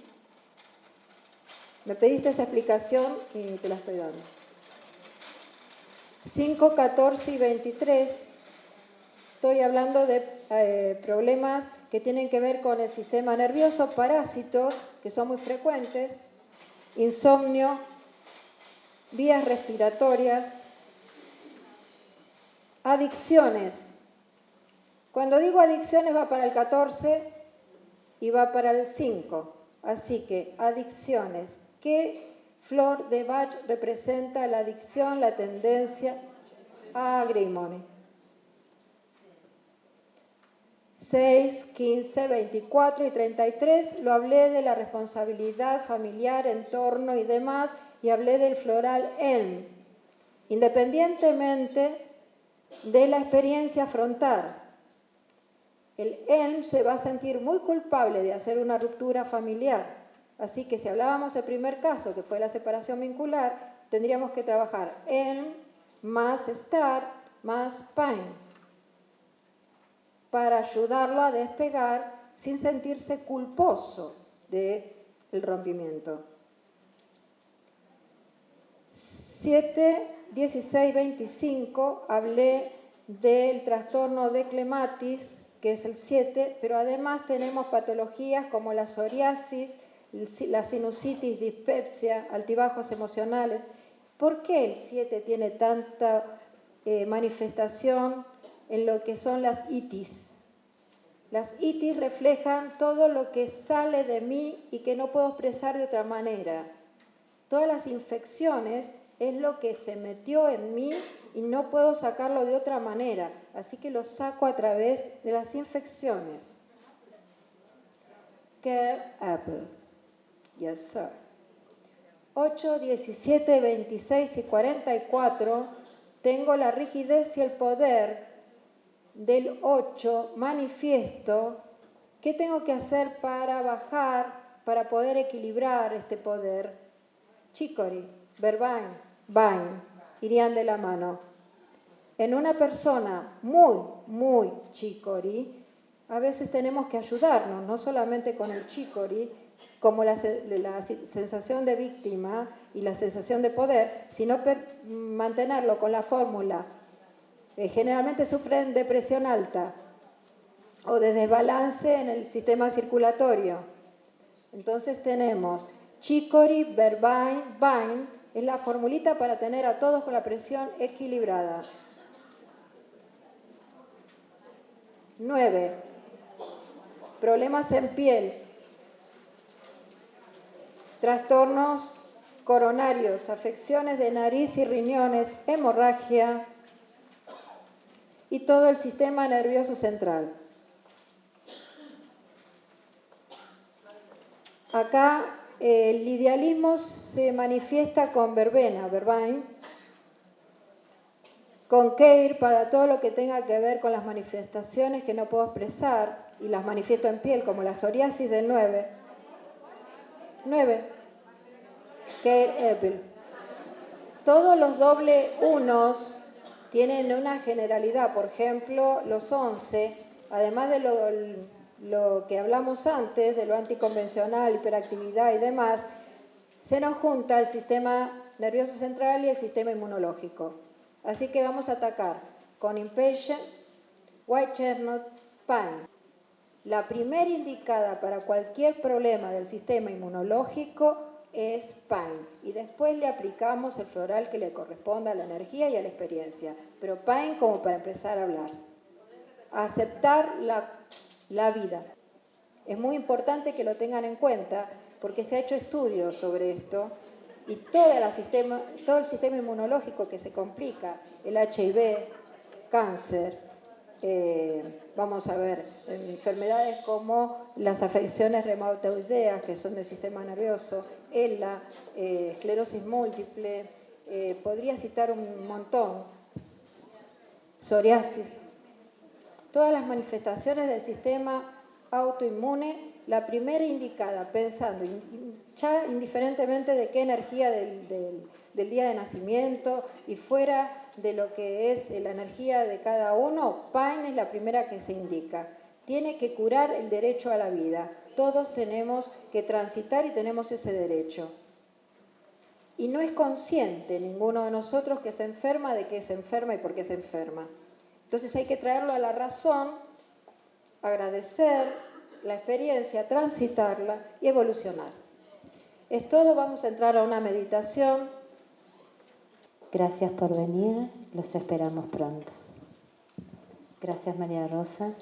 Me pediste esa explicación y te la estoy dando. 5, 14 y 23. Estoy hablando de problemas que tienen que ver con el sistema nervioso, parásitos, que son muy frecuentes, insomnio, vías respiratorias, adicciones. Cuando digo adicciones va para el 14 y va para el 5. Así que adicciones. ¿Qué flor de Bach representa la adicción, la tendencia a agrimony? 6, 15, 24 y 33, lo hablé de la responsabilidad familiar, entorno y demás, y hablé del floral Elm. Independientemente de la experiencia a afrontar, el Elm se va a sentir muy culpable de hacer una ruptura familiar. Así que si hablábamos del primer caso, que fue la separación vincular, tendríamos que trabajar Elm más Star más Pine, para ayudarlo a despegar sin sentirse culposo del rompimiento. 7, 16, 25, hablé del trastorno de clematis, que es el 7, pero además tenemos patologías como la psoriasis, la sinusitis, dispepsia, altibajos emocionales. ¿Por qué el 7 tiene tanta manifestación en lo que son las itis? Las itis reflejan todo lo que sale de mí y que no puedo expresar de otra manera. Todas las infecciones es lo que se metió en mí y no puedo sacarlo de otra manera, así que lo saco a través de las infecciones. Care Apple. Yes, sir. 8, 17, 26 y 44, tengo la rigidez y el poder del 8, manifiesto. ¿Qué tengo que hacer para bajar, para poder equilibrar este poder? Chicory, Verbain, Bain, irían de la mano. En una persona muy chicory, a veces tenemos que ayudarnos, no solamente con el chicory, como la sensación de víctima y la sensación de poder, sino mantenerlo con la fórmula. Generalmente sufren de presión alta o de desbalance en el sistema circulatorio. Entonces tenemos Chicory, Verbain, Bain, es la formulita para tener a todos con la presión equilibrada. 9. Problemas en piel. Trastornos coronarios, afecciones de nariz y riñones, hemorragia y todo el sistema nervioso central. Acá el idealismo se manifiesta con verbena, Verbain, con Keir para todo lo que tenga que ver con las manifestaciones que no puedo expresar y las manifiesto en piel, como la psoriasis del 9. 9. Keir Apple. Todos los doble unos tienen una generalidad, por ejemplo, los 11, además de lo que hablamos antes, de lo anticonvencional, hiperactividad y demás, se nos junta el sistema nervioso central y el sistema inmunológico. Así que vamos a atacar con Impatient, White Chestnut, Pine. La primera indicada para cualquier problema del sistema inmunológico es Pine. Y después le aplicamos el floral que le corresponda a la energía y a la experiencia. Pero Pine como para empezar a hablar. Aceptar la vida. Es muy importante que lo tengan en cuenta porque se ha hecho estudios sobre esto y todo el sistema inmunológico que se complica, el HIV, cáncer, vamos a ver, enfermedades como las afecciones reumatoideas que son del sistema nervioso, ELA, esclerosis múltiple, podría citar un montón, psoriasis, todas las manifestaciones del sistema autoinmune, la primera indicada, pensando ya indiferentemente de qué energía del día de nacimiento y fuera de lo que es la energía de cada uno, Pine es la primera que se indica. Tiene que curar el derecho a la vida. Todos tenemos que transitar y tenemos ese derecho. Y no es consciente ninguno de nosotros que se enferma de que se enferma y por qué se enferma. Entonces hay que traerlo a la razón, agradecer la experiencia, transitarla y evolucionar. Es todo, vamos a entrar a una meditación. Gracias por venir, los esperamos pronto. Gracias, María Rosa.